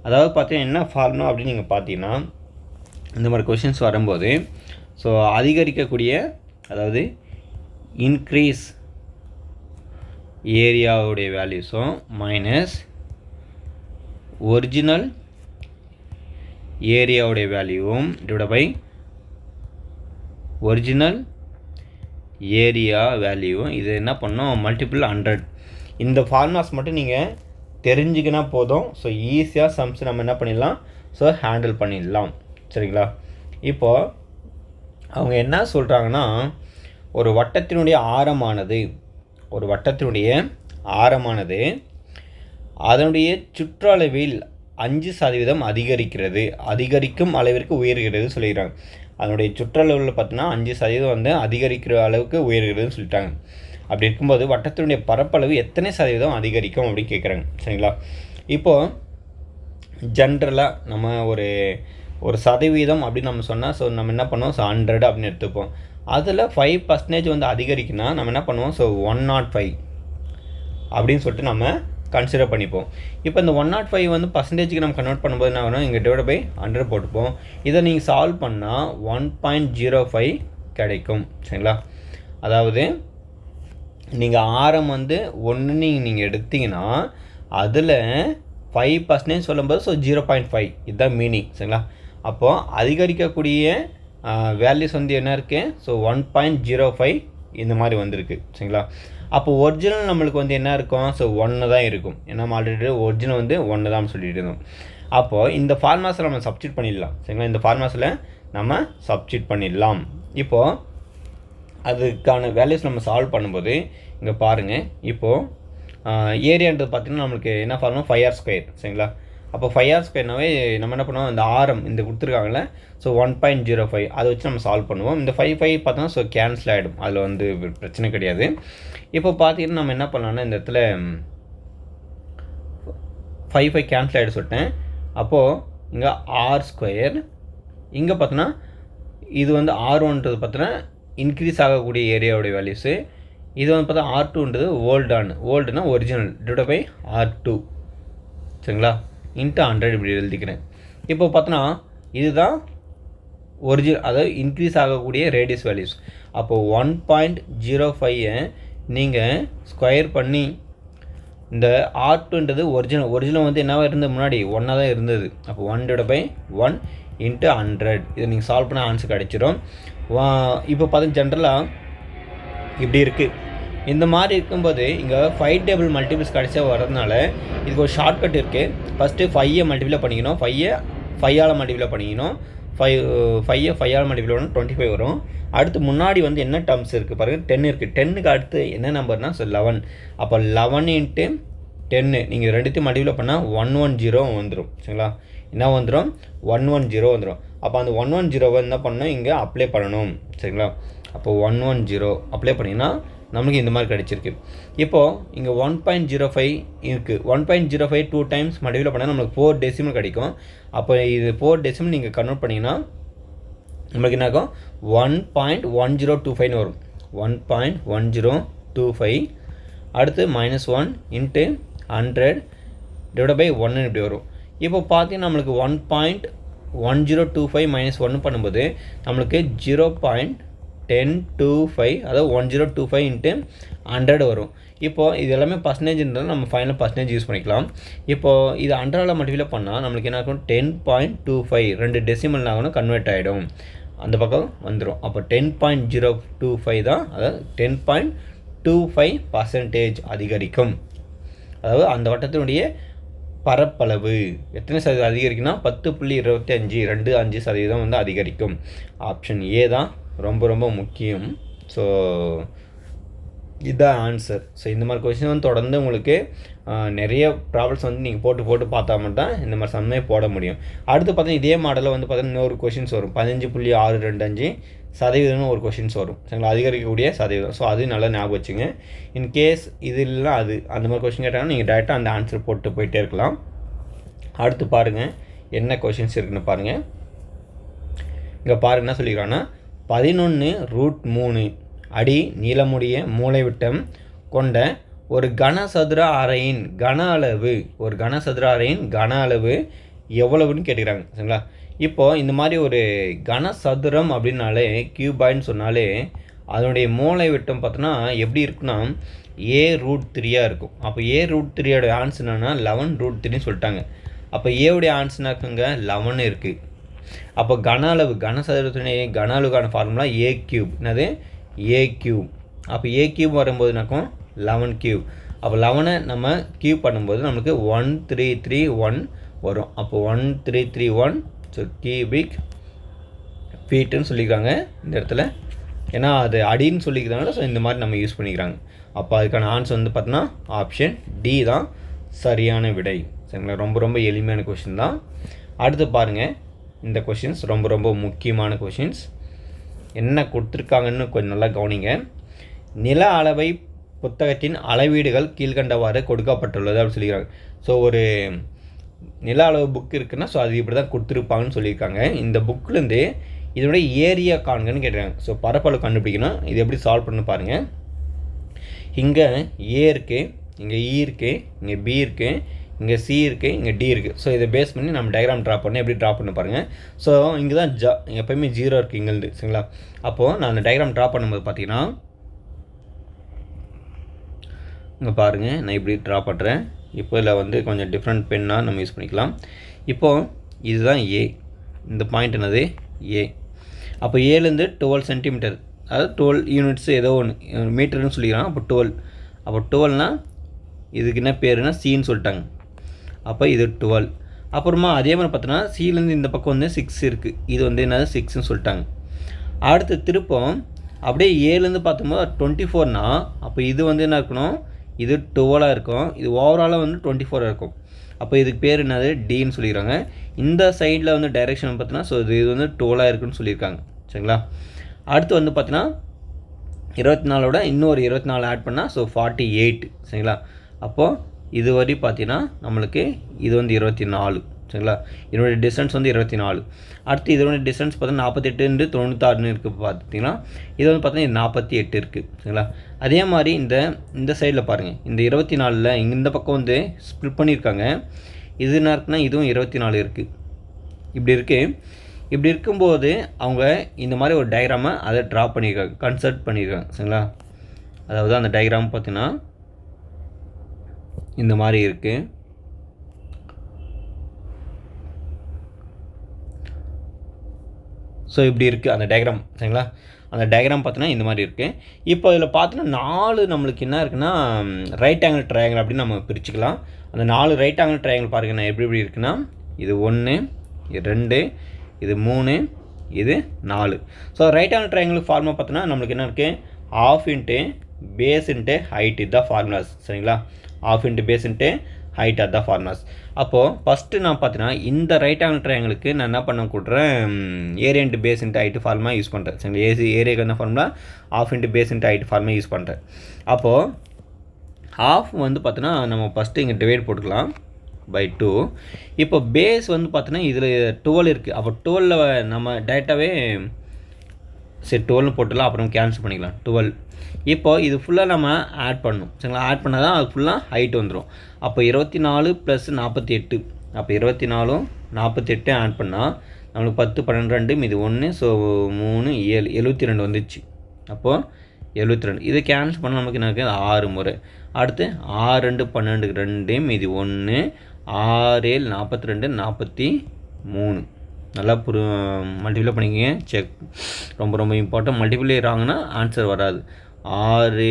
அதாவது பார்த்தீங்கன்னா என்ன ஃபார்முலா அப்படின்னு நீங்கள் பார்த்தீங்கன்னா இந்த மாதிரி கொஷின்ஸ் வரும்போது ஸோ அதிகரிக்கக்கூடிய அதாவது இன்க்ரீஸ் ஏரியாவுடைய வேல்யூஸும் மைனஸ் ஒரிஜினல் ஏரியாவுடைய வேல்யூவும் டிவைட் பை ஒரிஜினல் ஏரியா வேல்யூவும் இது என்ன பண்ணோம்? மல்டிபிள் 100. இந்த ஃபார்முலாஸ் மட்டும் நீங்கள் தெரிஞ்சுக்கினா போதும். ஸோ ஈஸியாக சம்ஸ் நம்ம என்ன பண்ணிடலாம்? ஸோ ஹேண்டில் பண்ணிடலாம் சரிங்களா. இப்போது அவங்க என்ன சொல்கிறாங்கன்னா ஒரு வட்டத்தினுடைய ஆரமானது அதனுடைய சுற்றளவில் 5% அதிகரிக்கிறது, அதிகரிக்கும் அளவிற்கு உயர்கிறது சொல்லிக்கிறாங்க. அதனுடைய சுற்றளவில் பார்த்தீங்கன்னா 5% வந்து அதிகரிக்கிற அளவுக்கு உயர்கிறதுன்னு சொல்லிட்டாங்க. அப்படி இருக்கும்போது வட்டத்தினுடைய பரப்பளவு எத்தனை சதவீதம் அதிகரிக்கும் அப்படின்னு கேட்குறாங்க சரிங்களா. இப்போது ஜென்ரலாக நம்ம ஒரு சதவீதம் அப்படின்னு நம்ம சொன்னால் ஸோ நம்ம என்ன பண்ணுவோம்? ஸோ 100 அப்படின்னு எடுத்துப்போம். அதில் 5% வந்து அதிகரிக்குன்னா நம்ம என்ன பண்ணுவோம்? ஸோ 105 அப்படின்னு சொல்லிட்டு நம்ம கன்சிடர் பண்ணிப்போம். இப்போ இந்த 105 வந்து பர்சன்டேஜுக்கு நம்ம கன்வெர்ட் பண்ணும்போது என்ன ஆகும்? இங்கே டிவைட் பை 100 போட்டுப்போம். இதை நீங்கள் சால்வ் பண்ணால் 1.05 கிடைக்கும் சரிங்களா. அதாவது நீங்கள் ஆரம் வந்து 1 நீங்கள் எடுத்தீங்கன்னா அதில் 5% சொல்லும்போது ஸோ 0.5 இதுதான் மீனிங் சரிங்களா. அப்போது அதிகரிக்கக்கூடிய வேல்யூஸ் வந்து என்ன இருக்குது, ஸோ 1.05 இந்த மாதிரி வந்திருக்கு சரிங்களா. அப்போ ஒரிஜினல் நம்மளுக்கு வந்து என்ன இருக்கும், ஸோ 1 தான் இருக்கும். ஏன்னா நம்ம ஆல்ரெடி ஒரிஜினல் வந்து 1 தான் சொல்லிட்டு இருந்தோம். அப்போது இந்த ஃபார்மாஸில் நம்ம சப்ஸ்டியூட் பண்ணிடலாம் சரிங்களா. இந்த ஃபார்மாஸில் நம்ம சப்ஸ்டியூட் பண்ணிடலாம். இப்போது அதுக்கான வேல்யூஸ் நம்ம சால்வ் பண்ணும்போது இங்கே பாருங்கள், இப்போது ஏரியான்றது பார்த்திங்கன்னா நம்மளுக்கு என்ன ஃபார்மா 5r² சரிங்களா. அப்போ 5r²னாவே நம்ம என்ன பண்ணுவோம், இந்த ஆரம் இந்த கொடுத்துருக்காங்களே ஸோ 1.05 அதை வச்சு நம்ம சால்வ் பண்ணுவோம். இந்த 5 பார்த்தோன்னா ஸோ கேன்சல் ஆகிடும், அதில் வந்து பிரச்சனை கிடையாது. இப்போ பார்த்தீங்கன்னா நம்ம என்ன பண்ணலாம்னா இந்த இடத்துல 5 கேன்சல் ஆகிடும் சொல்லிட்டேன். அப்போது இங்கே r², இங்கே பார்த்தோன்னா இது வந்து r1ன்றது பார்த்தோன்னா இன்க்ரீஸ் ஆகக்கூடிய ஏரியாவுடைய வேல்யூஸு, இது வந்து பார்த்தா r2ன்றது ஓல்டுனா ஒரிஜினல் டிவைட் பை r2 சரிங்களா இன்ட்டு 100 இப்படி எழுதிக்கிறேன். இப்போ பார்த்தோன்னா இதுதான் ஒரிஜினல், அதாவது இன்க்ரீஸ் ஆகக்கூடிய ரேடியஸ் வேல்யூஸ். அப்போது 1.05 நீங்கள் ஸ்கொயர் பண்ணி இந்த r2ன்றது ஒரிஜினல் வந்து என்னவாக இருந்தது, முன்னாடி 1 தான் இருந்தது. அப்போ 1/1 இன்ட்டு 100 இதை நீங்கள் சால்வ் பண்ண ஆன்சர் கிடச்சிரும். இப்போ பார்த்தீங்கன்னா ஜென்ரலாக இப்படி இருக்குது. இந்த மாதிரி இருக்கும்போது இங்கே 5 டேபிள் மல்டிபிள்ஸ் கடைசியாக வரதுனால இதுக்கு ஒரு ஷார்ட்கட் இருக்குது. ஃபஸ்ட்டு 5 மல்டிப்ளை பண்ணிக்கணும், 5 மல்டிப்ளை பண்ணிக்கணும், 5 மல்டிப்ளை பண்ணணும் 25 வரும். அடுத்து முன்னாடி வந்து என்ன டேர்ம்ஸ் இருக்குது பாருங்கள், 10 இருக்குது. 10க்கு அடுத்து என்ன நம்பர்னா ஸோ 11. அப்போ 11 இன்ட்டு 10 நீங்கள் ரெண்டுத்தையும் மல்டிப்ளை பண்ணால் 110 வந்துடும் சரிங்களா. என்ன வந்துடும், 110 வந்துடும். அப்போ அந்த 110 என்ன பண்ணணும், இங்கே அப்ளை பண்ணணும் சரிங்களா. அப்போ 110 அப்ளை பண்ணிங்கன்னா நம்மளுக்கு இந்த மாதிரி கிடச்சிருக்கு. இப்போது இங்கே 1.05 இருக்குது. 1.05 2 டைம்ஸ் மல்டிப்ளை பண்ணால் நம்மளுக்கு 4 டெசிமல் கிடைக்கும். அப்போ இது 4 டெசிமல் நீங்கள் கன்வெர்ட் பண்ணிங்கன்னா நம்மளுக்கு என்ன ஆகும், 1.1025 வரும். 1.1025 அடுத்து -1 இன்ட்டு 100 டிவைட் பை 1 இப்படி வரும். இப்போ பார்த்தீங்கன்னா நம்மளுக்கு 1.1025 -1 பண்ணும்போது நம்மளுக்கு 0.1025 அதாவது 1025 இன்ட்டு 100 வரும். இப்போது இது எல்லாமே பர்சன்டேஜ்ன்றது நம்ம ஃபைனல் பர்சன்டேஜ் யூஸ் பண்ணிக்கலாம். இப்போது இது 100 மல்டிப்ளை பண்ணால் நம்மளுக்கு என்ன ஆகும், 10.25 2 டெசிமல் ஆகணும் கன்வெர்ட் ஆகிடும், அந்த பக்கம் வந்துடும். அப்போ 10.025 தான், அதாவது 10.25% அதிகரிக்கும். அதாவது அந்த வட்டத்தினுடைய பரப்பளவு எத்தனை சதவீதம் அதிகரிக்குன்னா 10.25 வந்து அதிகரிக்கும். ஆப்ஷன் ஏ தான் ரொம்ப ரொம்ப முக்கியம். ஸோ இதுதான் ஆன்சர். ஸோ இந்த மாதிரி கொஷின் வந்து தொடர்ந்து உங்களுக்கு நிறைய ப்ராப்ளம்ஸ் வந்து நீங்கள் போட்டு பார்த்தா மட்டும் தான் இந்த மாதிரி சம்மே போட முடியும். அடுத்து பார்த்தீங்கன்னா இதே மாடலில் வந்து பார்த்தீங்கன்னா இன்னொரு கொஷின்ஸ் வரும், 15.625% ஒரு கொஷின்ஸ் வரும் சரிங்களா, அதிகரிக்கக்கூடிய சதவீதம். ஸோ அது நல்லா ஞாபகம் வச்சுங்க. இன்கேஸ் இது இல்லைனா அது அந்த மாதிரி கொஷின் கேட்டாங்கன்னா நீங்கள் டேரெக்டாக அந்த ஆன்சர் போட்டு போயிட்டே இருக்கலாம். அடுத்து பாருங்கள் என்ன கொஷின்ஸ் இருக்குன்னு பாருங்கள். இங்கே பாருங்க என்ன சொல்லிக்கிறாங்கன்னா 11√3 அடி நீளமுடைய மூலைவிட்டம் கொண்ட ஒரு கனசதுர அறையின் கன அளவு எவ்வளவுன்னு கேட்டுக்கிறாங்க சரிங்களா. இப்போது இந்த மாதிரி ஒரு கனசதுரம் அப்படின்னாலே கியூபாய்ன்னு சொன்னாலே அதனுடைய மூளை விட்டம் பார்த்தோன்னா எப்படி இருக்குன்னா a√3 இருக்கும். அப்போ a√3 ஆன்சர் என்னன்னா 11√3 சொல்லிட்டாங்க. அப்போ ஏவுடைய ஆன்சர் இருக்குங்க 11 இருக்குது. அப்போ கனசதுரத்தினுடைய கன அளவுக்கான ஃபார்முலா a³. என்னது a³. அப்போ a³ வரும்போது என்னாக்கும் 11³ அப்போ 11 நம்ம கியூப் பண்ணும்போது நமக்கு 1331 வரும். அப்போ 1331 ஸோ கியூபிக் ஃபீட்டுன்னு சொல்லிக்கிறாங்க இந்த இடத்துல, ஏன்னா அது அடின்னு சொல்லிக்கிறாங்க. ஸோ இந்த மாதிரி நம்ம யூஸ் பண்ணிக்கிறாங்க. அப்போ அதுக்கான ஆன்சர் வந்து பார்த்தோன்னா ஆப்ஷன் டி தான் சரியான விடை சரிங்களா. ரொம்ப ரொம்ப எளிமையான கொஷின் தான். அடுத்து பாருங்கள், இந்த கொஷின்ஸ் ரொம்ப ரொம்ப முக்கியமான கொஷின்ஸ். என்ன கொடுத்துருக்காங்கன்னு கொஞ்சம் நல்லா கவனிங்க. நில அளவை புத்தகத்தின் அளவீடுகள் கீழ்கண்டவாறு கொடுக்கப்பட்டுள்ளது அப்படின்னு சொல்லியிருக்காங்க. ஸோ ஒரு நில அளவு புக் இருக்குன்னா ஸோ அது இப்படி தான் கொடுத்துருப்பாங்கன்னு சொல்லியிருக்காங்க. இந்த புக்கிலேருந்து இதனுடைய ஏரியா காண்கன்னு கேட்டுருக்காங்க. ஸோ பரப்பளவு கண்டுபிடிக்கணும். இது எப்படி சால்வ் பண்ணு பாருங்கள். இங்கே ஏ இருக்குது, இங்கே இ இருக்குது, இங்கே பி இருக்குது, இங்கே சி இருக்குது, இங்கே டி இருக்குது. ஸோ இதை பேஸ் பண்ணி நம்ம டயக்ராம் ட்ரா பண்ணி எப்படி ட்ரா பண்ண பாருங்கள். ஸோ இங்கே தான் எப்போயுமே 0 இருக்குது இங்கேருந்து சரிங்களா. அப்போது நான் அந்த டயக்ராம் ட்ரா பண்ணும்போது பார்த்தீங்கன்னா இங்கே பாருங்கள், நான் இப்படி ட்ரா பண்ணுறேன். இப்போ இதில் வந்து கொஞ்சம் டிஃப்ரெண்ட் பென்னாக நம்ம யூஸ் பண்ணிக்கலாம். இப்போது இதுதான் ஏ, இந்த பாயிண்ட் என்னது ஏ. அப்போ ஏலேருந்து 12 சென்டிமீட்டர், அதாவது 12 யூனிட்ஸ் ஏதோ ஒன்று மீட்டர்னு சொல்லிக்கிறாங்க. அப்போ 12, அப்போ 12னால் இதுக்கு என்ன பேருனா சின்னு சொல்லிட்டாங்க. அப்போ இது 12. அப்புறமா அதே மாதிரி பார்த்தோன்னா சிலேருந்து இந்த பக்கம் வந்து 6 இருக்குது, இது வந்து என்னது 6ன்னு சொல்லிட்டாங்க. அடுத்து திருப்பம் அப்படியே ஏலேருந்து பார்த்தோம்போது 24னா அப்போ இது வந்து என்ன இருக்கணும், இது 12 இருக்கும், இது ஓவராலாக வந்து 24 இருக்கும். அப்போ இதுக்கு பேர் என்னது டின்னு சொல்லிக்கிறாங்க. இந்த சைடில் வந்து டைரெக்ஷன் பார்த்தோன்னா ஸோ இது வந்து 12 இருக்குன்னு சொல்லியிருக்காங்க. சரிங்களா. அடுத்து வந்து பார்த்தீங்கன்னா 24ஓட இன்னொரு 24 ஆட் பண்ணால் ஸோ 48. சரிங்களா. அப்போது இது வரை பார்த்தீங்கன்னா நம்மளுக்கு இது வந்து 24. சரிங்களா. இதனுடைய டிஸ்டன்ஸ் வந்து 24. அடுத்து இதனுடைய டிஸ்டன்ஸ் பார்த்தீங்கன்னா 48 96 இருக்குது பார்த்தீங்கன்னா, இது வந்து பார்த்தீங்கன்னா 48 இருக்குது. சரிங்களா. அதே மாதிரி இந்த சைடில் பாருங்கள், இந்த 24ல் இந்த பக்கம் வந்து ஸ்ப்ளிட் பண்ணியிருக்காங்க. இது என்ன இருக்குன்னா இதுவும் 24 இருக்குது. இப்படி இருக்குது. இப்படி இருக்கும்போது அவங்க இந்த மாதிரி ஒரு டயக்ராமை அதை ட்ரா பண்ணியிருக்காங்க, கன்சல்ட் பண்ணியிருக்காங்க. சரிங்களா. அதாவது அந்த டயக்ராம் பார்த்தீங்கன்னா இந்த மாதிரி இருக்குது. ஸோ இப்படி இருக்குது அந்த டயக்ராம். சரிங்களா. அந்த டயக்ராம் பார்த்தீங்கன்னா இந்த மாதிரி இருக்குது. இப்போ இதில் பார்த்தீங்கன்னா 4 நம்மளுக்கு என்ன இருக்குன்னா ரைட் ஆங்கிள் ட்ரையாங்கிள் அப்படின்னு நம்ம பிரிச்சுக்கலாம். அந்த 4 ரைட் ஆங்கிள் ட்ரையாங்கிள் பாருங்கன்னா எப்படி இருக்குன்னா, இது 1, இது 2, இது 3, இது 4. So right angle triangle formula பார்த்தோன்னா நம்மளுக்கு என்ன இருக்குது, half into base into height, இதுதான் ஃபார்முலாஸ். சரிங்களா. Half into base into height, அதுதான் ஃபார்முலாஸ். அப்போது ஃபஸ்ட்டு நான் பார்த்தீங்கன்னா இந்த ரைட் ஆங்கிள் ட்ரையாங்கிளுக்கு நான் என்ன பண்ண கொடுறேன், area into base into height formula use பண்ணுறேன். சரிங்களா. ஏரியாவுக்கு என்ன formula, half into base into height formula use பண்ணுறேன். அப்போது ஆஃப் வந்து பார்த்தோன்னா நம்ம ஃபஸ்ட்டு இங்கே டிவைட் போட்டுக்கலாம் by 2. இப்போ பேஸ் வந்து பார்த்தோன்னா இதில் 12 இருக்குது. அப்போ 12 நம்ம டேரெக்டாகவே சரி 12 போட்டுலாம், அப்புறம் கேன்சல் பண்ணிக்கலாம் 12. இப்போது இது ஃபுல்லாக நம்ம ஆட் பண்ணணும். சரிங்களா. ஆட் பண்ணால் தான் அது ஃபுல்லாக ஹைட் வந்துடும். அப்போ 24 + 48, அப்போ 24 48 ஆட் பண்ணால் நம்மளுக்கு 10 12 2 மீது 1 ஸோ 3 7 72 வந்துச்சு. அப்போது 72 இதை கேன்சல் பண்ணால் நமக்கு என்ன இருக்குது 6 முறை. அடுத்து 6 2 12 2 மீதி 1 6 7 42 43. நல்லா மல்டிப்ளை பண்ணிக்கங்க, செக். ரொம்ப ரொம்ப இம்பார்ட்டன்ட். மல்டிப்ளை ஆகுனா ஆன்சர் வராது. 6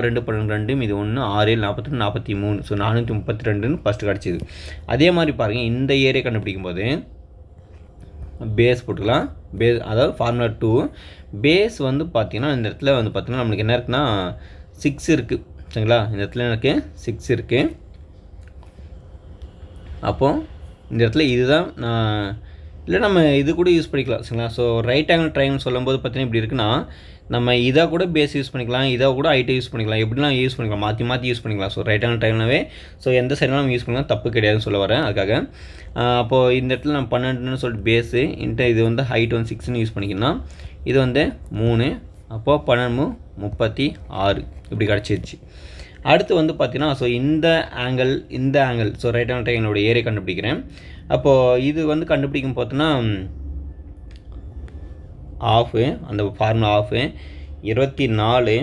2 12 2 மீது 1 6 7 42 43. ஸோ 432ன்னு ஃபஸ்ட்டு கிடச்சிது. அதே மாதிரி பாருங்கள், இந்த ஏரியா கண்டுபிடிக்கும் போது பேஸ் போட்டுக்கலாம். பேஸ் அதாவது ஃபார்முலா 2 பேஸ் வந்து பார்த்திங்கன்னா இந்த இடத்துல வந்து பார்த்திங்கன்னா நம்மளுக்கு என்ன இருக்குன்னா 6 இருக்குது. சரிங்களா. இந்த இடத்துல எனக்கு 6 இருக்குது. அப்போது இந்த இடத்துல இதுதான் இல்லை நம்ம இது கூட யூஸ் பண்ணிக்கலாம். சரிங்களா. ஸோ ரைட் ஆங்கிள் ட்ரையாங்கிள் சொல்லும்போது பார்த்தீங்கன்னா இப்படி இருக்குன்னா நம்ம இதை கூட பேஸ் யூஸ் பண்ணிக்கலாம், இதை கூட ஹைட்டை யூஸ் பண்ணிக்கலாம், எப்படிலாம் யூஸ் பண்ணிக்கலாம், மாற்றி மாற்றி யூஸ் பண்ணிக்கலாம். ஸோ ரைட் ஆங்கிள் ட்ரையாங்கிள்னாவே ஸோ எந்த சைட்லாம் நம்ம யூஸ் பண்ணிக்கலாம், தப்பு கிடையாதுன்னு சொல்ல வரேன். அதுக்காக அப்போது இந்த இடத்துல நம்ம 12ன்னு சொல்லிட்டு பேஸு இன்ட்டு இது வந்து ஹைட் வந்து 6ன்னு யூஸ் பண்ணிக்கலாம். இது வந்து 3, அப்போது 12 36 இப்படி கிடச்சிருச்சு. அடுத்து வந்து பார்த்தீங்கன்னா ஸோ இந்த ஆங்கிள் ஸோ ரைட் ஆங்கிள் ட்ரையாங்கிளோட ஏரியா கண்டுபிடிக்கிறேன். அப்போது இது வந்து கண்டுபிடிக்கும் பார்த்தோன்னா ஆஃபு, அந்த ஃபார்முலா ஆஃபு 24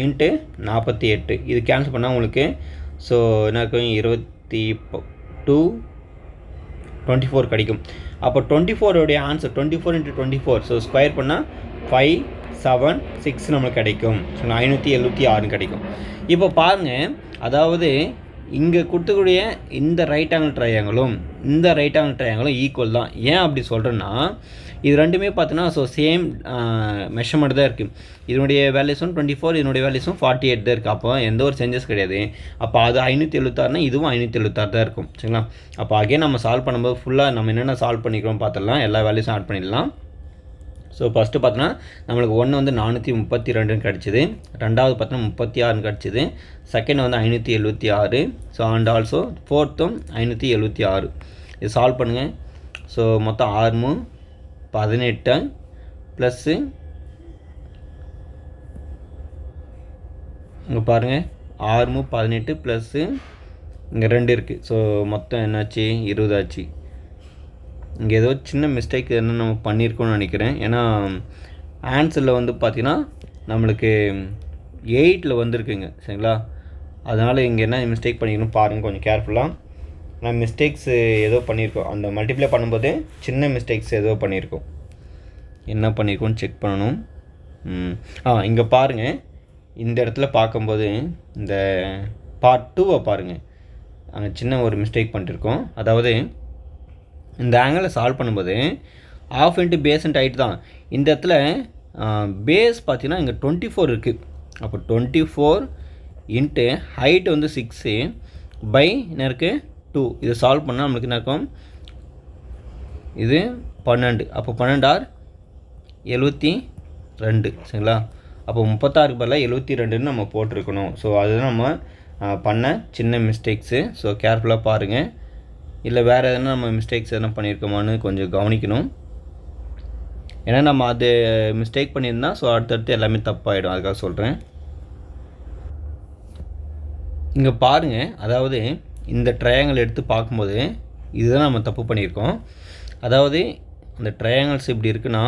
இன்ட்டு 48 இது கேன்சல் பண்ணால் உங்களுக்கு ஸோ என்ன இருக்கும் 24 கிடைக்கும். அப்போ 24 ஆன்சர் 24 × 24 ஸோ ஸ்கொயர் பண்ணால் 576 நம்மளுக்கு கிடைக்கும். ஸோ 576 கிடைக்கும். இப்போ பாருங்கள், அதாவது இங்கே கொடுத்துக்கூடிய இந்த ரைட் ஆங்கிள் ட்ரையாங்கிளும் இந்த ரைட் ஆங்கிள் ட்ரையாங்கிளும் ஈக்குவல் தான். ஏன் அப்படி சொல்கிறேன்னா இது ரெண்டுமே பார்த்தீங்கன்னா ஸோ சேம் மெஷர்மெண்ட் தான் இருக்குது. இதனுடைய வேல்யூஸும் 24, இதனுடைய வேல்யூஸும் 48 தான் இருக்குது. அப்போ எந்த ஒரு சேஞ்சஸ் கிடையாது. அப்போ அது 576னா இதுவும் 576 தான் இருக்கும். சரிங்களா. அப்போ அகைன் நம்ம சால்வ் பண்ணும்போது ஃபுல்லாக நம்ம என்னென்ன சால்வ் பண்ணிக்கிறோம் பார்த்துடலாம், எல்லா வேல்யூஸும் ஆட் பண்ணிடலாம். ஸோ ஃபஸ்ட்டு பார்த்தோன்னா நம்மளுக்கு 1 வந்து 432 கிடச்சிது, ரெண்டாவது பார்த்தோன்னா 36 கிடச்சிது, செகண்ட் வந்து 576. ஸோ அண்ட் ஆல்சோ ஃபோர்த்தும் 576. இது சால்வ் பண்ணுங்கள். ஸோ மொத்தம் 6 18 ப்ளஸ்ஸு இங்கே பாருங்கள் 6 18 ப்ளஸ்ஸு இங்கே 2 இருக்குது. ஸோ மொத்தம் என்னாச்சு 20 ஆச்சு. இங்கே ஏதோ சின்ன மிஸ்டேக் என்ன நம்ம பண்ணியிருக்கோம்னு நினைக்கிறேன். ஏன்னா ஆன்சரில் வந்து பார்த்திங்கன்னா நம்மளுக்கு 8ல் வந்துருக்குங்க. சரிங்களா. அதனால் இங்கே என்ன மிஸ்டேக் பண்ணிக்கணும் பாருங்கள் கொஞ்சம் கேர்ஃபுல்லாக. நான் மிஸ்டேக்ஸ் ஏதோ பண்ணியிருக்கோம், அந்த மல்டிப்ளை பண்ணும்போது சின்ன மிஸ்டேக்ஸ் ஏதோ பண்ணியிருக்கோம். என்ன பண்ணியிருக்கோன்னு செக் பண்ணணும். இங்கே பாருங்கள், இந்த இடத்துல பார்க்கும்போது இந்த பார்ட் 2 பாருங்கள், அங்கே சின்ன ஒரு மிஸ்டேக் பண்ணியிருக்கோம். அதாவது இந்த ஆங்கிளை சால்வ் பண்ணும்போது half into base into height தான். இந்த இடத்துல பேஸ் பார்த்தீங்கன்னா இங்கே 24 இருக்குது. அப்போ 24 இன்ட்டு ஹைட் வந்து 6 பை என்ன இருக்குது 2. இதை சால்வ் பண்ணால் நம்மளுக்கு என்ன இருக்கும், இது 12. அப்போ 12 ஆர் 72 சரிங்களா. அப்போ 36 பதிலாக 72ன்னு நம்ம போட்டிருக்கணும். ஸோ அதுதான் நம்ம பண்ண சின்ன மிஸ்டேக்ஸு. ஸோ கேர்ஃபுல்லாக பாருங்கள். இல்லை வேறு எதனா நம்ம மிஸ்டேக்ஸ் எதனா பண்ணியிருக்கோமான்னு கொஞ்சம் கவனிக்கணும். ஏன்னா நம்ம அது மிஸ்டேக் பண்ணியிருந்தால் ஸோ அடுத்தடுத்து எல்லாமே தப்பாகிடும், அதுக்காக சொல்கிறேன். இங்கே பாருங்கள், அதாவது இந்த ட்ரையாங்கிள் எடுத்து பார்க்கும்போது இதுதான் நம்ம தப்பு பண்ணியிருக்கோம். அதாவது அந்த ட்ரையாங்கிள்ஸ் இப்படி இருக்குன்னா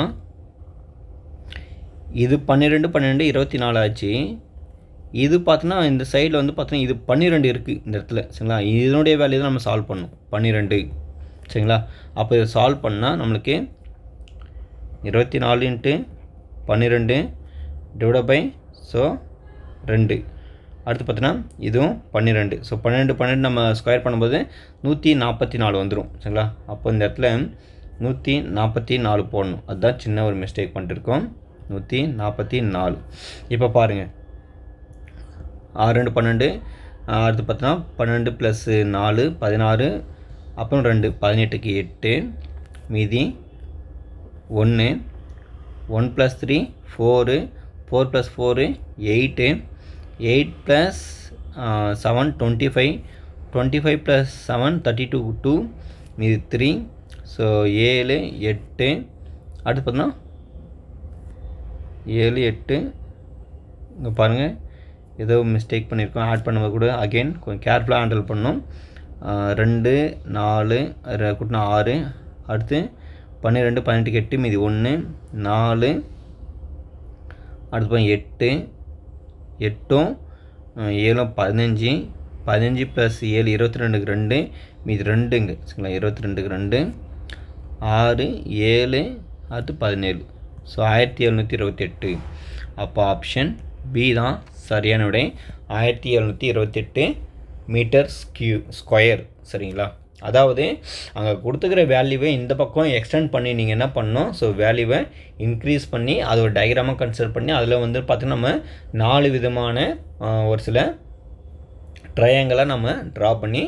இது 12 12 24 ஆச்சு. இது பார்த்தோன்னா இந்த சைடில் வந்து பார்த்தீங்கன்னா இது 12 இருக்குது இந்த இடத்துல சரிங்களா. இதனுடைய வேல்யூ தான் நம்ம சால்வ் பண்ணணும் 12 சரிங்களா. அப்போ இதை சால்வ் பண்ணால் நம்மளுக்கு 24 இன்ட்டு 12 டிவைட் பை ஸோ 2. அடுத்து பார்த்தீங்கன்னா இதுவும் 12. ஸோ 12 12 நம்ம ஸ்கொயர் பண்ணும்போது 144 வந்துடும் சரிங்களா. அப்போ இந்த இடத்துல 144 போடணும். அதுதான் சின்ன ஒரு மிஸ்டேக் பண்ணிட்டுருக்கோம், 144. இப்போ பாருங்கள் 6 2 12. அடுத்து பார்த்தோன்னா 12 + 4 16, அப்புறம் 2 18க்கு 8, மீதி 1 1 + 3 4 4 + 4 8 8 + 7 25 25 + 7 32 2, மீதி 3. ஸோ 7 8. அடுத்து பார்த்தோன்னா 7 8. இங்கே பாருங்கள் ஏதோ மிஸ்டேக் பண்ணியிருக்கோம், ஆட் பண்ணும்போது கூட அகெயின் கொஞ்சம் கேர்ஃபுல்லாக ஹேண்டில் பண்ணணும். 2 4 கூட்டினா 6. அடுத்து 12 18க்கு 8, மீதி 1 4. அடுத்து 8 8ம் 7 15 15 + 7 22க்கு 2, மீதி 2ங்க சரிங்களா. 22க்கு 2 6 7. அடுத்து 17. ஸோ 1728. அப்போ ஆப்ஷன் பி தான் சரியான விடை. 1728 மீட்டர் ஸ்கொயர் சரிங்களா. அதாவது அங்கே கொடுத்துக்கிற வேல்யூவை இந்த பக்கம் எக்ஸ்டெண்ட் பண்ணி நீங்கள் என்ன பண்ணணும், ஸோ வேல்யூவை இன்க்ரீஸ் பண்ணி அதை ஒரு டயக்ராமாக கன்சிடர் பண்ணி அதில் வந்து பார்த்திங்கன்னா நம்ம 4 விதமான ஒரு சில ட்ரையாங்கிளாக நம்ம ட்ரா பண்ணி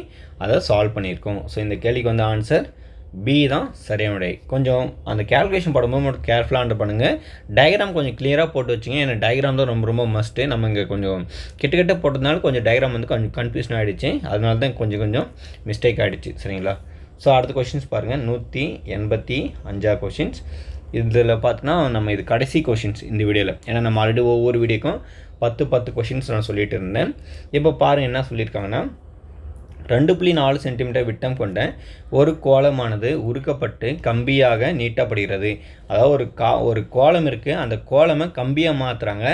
அதை சால்வ் பண்ணியிருக்கோம். ஸோ இந்த கேள்விக்கு வந்து ஆன்சர் பி தான் சரியான விடை. கொஞ்சம் அந்த கேல்குலேஷன் போடும்போது மட்டும் கேர்ஃபுல்லாக ஹேண்டில் பண்ணுங்கள். டயக்ராம் கொஞ்சம் கிளியராக போட்டு வச்சுங்க, ஏன்னா டயக்ராம் தான் ரொம்ப ரொம்ப மஸ்ட்டு. நம்ம இங்கே கொஞ்சம் கிட்ட போட்டதுனால கொஞ்சம் டயக்ராம் வந்து கொஞ்சம் கன்ஃபியூஷன் ஆகிடுச்சு, அதனால தான் கொஞ்சம் மிஸ்டேக் ஆகிடுச்சு சரிங்களா. ஸோ அடுத்த கொஷின்ஸ் பாருங்கள், 185 கொஷின்ஸ். இதில் பார்த்தோன்னா நம்ம இது கடைசி கொஷின்ஸ் இந்த வீடியோவில். ஏன்னா நம்ம ஆல்ரெடி ஒவ்வொரு வீடியோக்கும் 10 கொஷின்ஸ் நான் சொல்லிட்டு இருந்தேன். இப்போ பாருங்கள் என்ன சொல்லியிருக்காங்கன்னா, 2.4 சென்டிமீட்டர் விட்டம் கொண்ட ஒரு கோலமானது உருக்கப்பட்டு கம்பியாக நீட்டப்படுகிறது. அதாவது ஒரு கோலம் இருக்குது, அந்த கோலமை கம்பியாக மாற்றுறாங்க.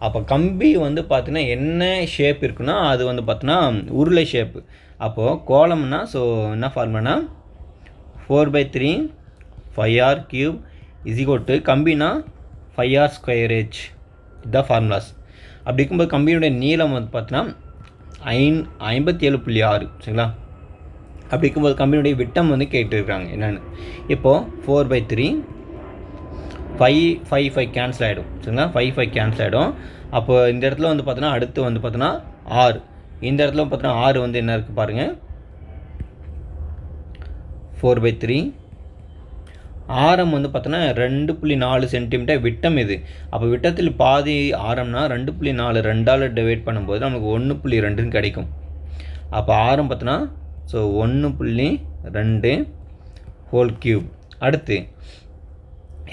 அப்போ கம்பி வந்து பார்த்தீங்கன்னா என்ன ஷேப் இருக்குன்னா அது வந்து பார்த்தீங்கன்னா உருளை ஷேப்பு. அப்போது கோலம்னா ஸோ என்ன ஃபார்முலானா 4/3 5r³ = கம்பினா 5r²h. இதுதான் ஃபார்முலாஸ். அப்படி இருக்கும்போது கம்பியினுடைய நீளம் வந்து பார்த்தீங்கன்னா 57.6 சரிங்களா. அப்படி இருக்கும்போது கம்பியினுடைய விட்டம் வந்து கேட்டுருக்காங்க என்னென்னு. இப்போது 4/3 5 கேன்சல் ஆகிடும் சரிங்களா. 5 கேன்சல் ஆகிடும். அப்போ இந்த இடத்துல வந்து பார்த்தோன்னா அடுத்து வந்து பார்த்தோன்னா 6. இந்த இடத்துல பார்த்தோன்னா 6 வந்து என்ன இருக்குது பாருங்கள், 4/3. ஆரம் வந்து பார்த்தோன்னா 2.4 சென்டிமீட்டர் விட்டம் இது. அப்போ விட்டத்தில் பாதி ஆரம்னா 2.4 2ஆல் டிவைட் பண்ணும்போது நமக்கு 1.2ன்னு கிடைக்கும். அப்போ ஆரம் பார்த்தோன்னா ஸோ 1.2 ஹோல் கியூப். அடுத்து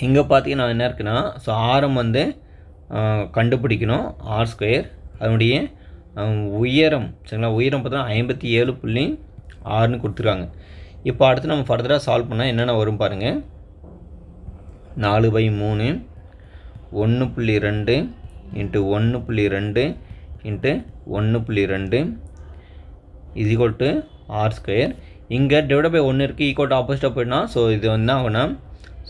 இங்கே பார்த்தீங்கன்னா என்ன இருக்குன்னா, ஸோ ஆரம் வந்து கண்டுபிடிக்கணும் r². அதனுடைய உயரம் சரிங்களா, உயரம் பார்த்தோன்னா 57.6ன்னு கொடுத்துருக்காங்க. இப்போ அடுத்து நம்ம ஃபர்தராக சால்வ் பண்ணால் என்னென்ன வரும் பாருங்கள். 4/3 1.2 × 1.2 into 1.2 is equal to r square. இங்கே டிவைட் பை 1 இருக்குது, ஈக்குவல் டு ஆப்போசிட்டாக போயிடுனா ஸோ இது வந்து ஆகுனா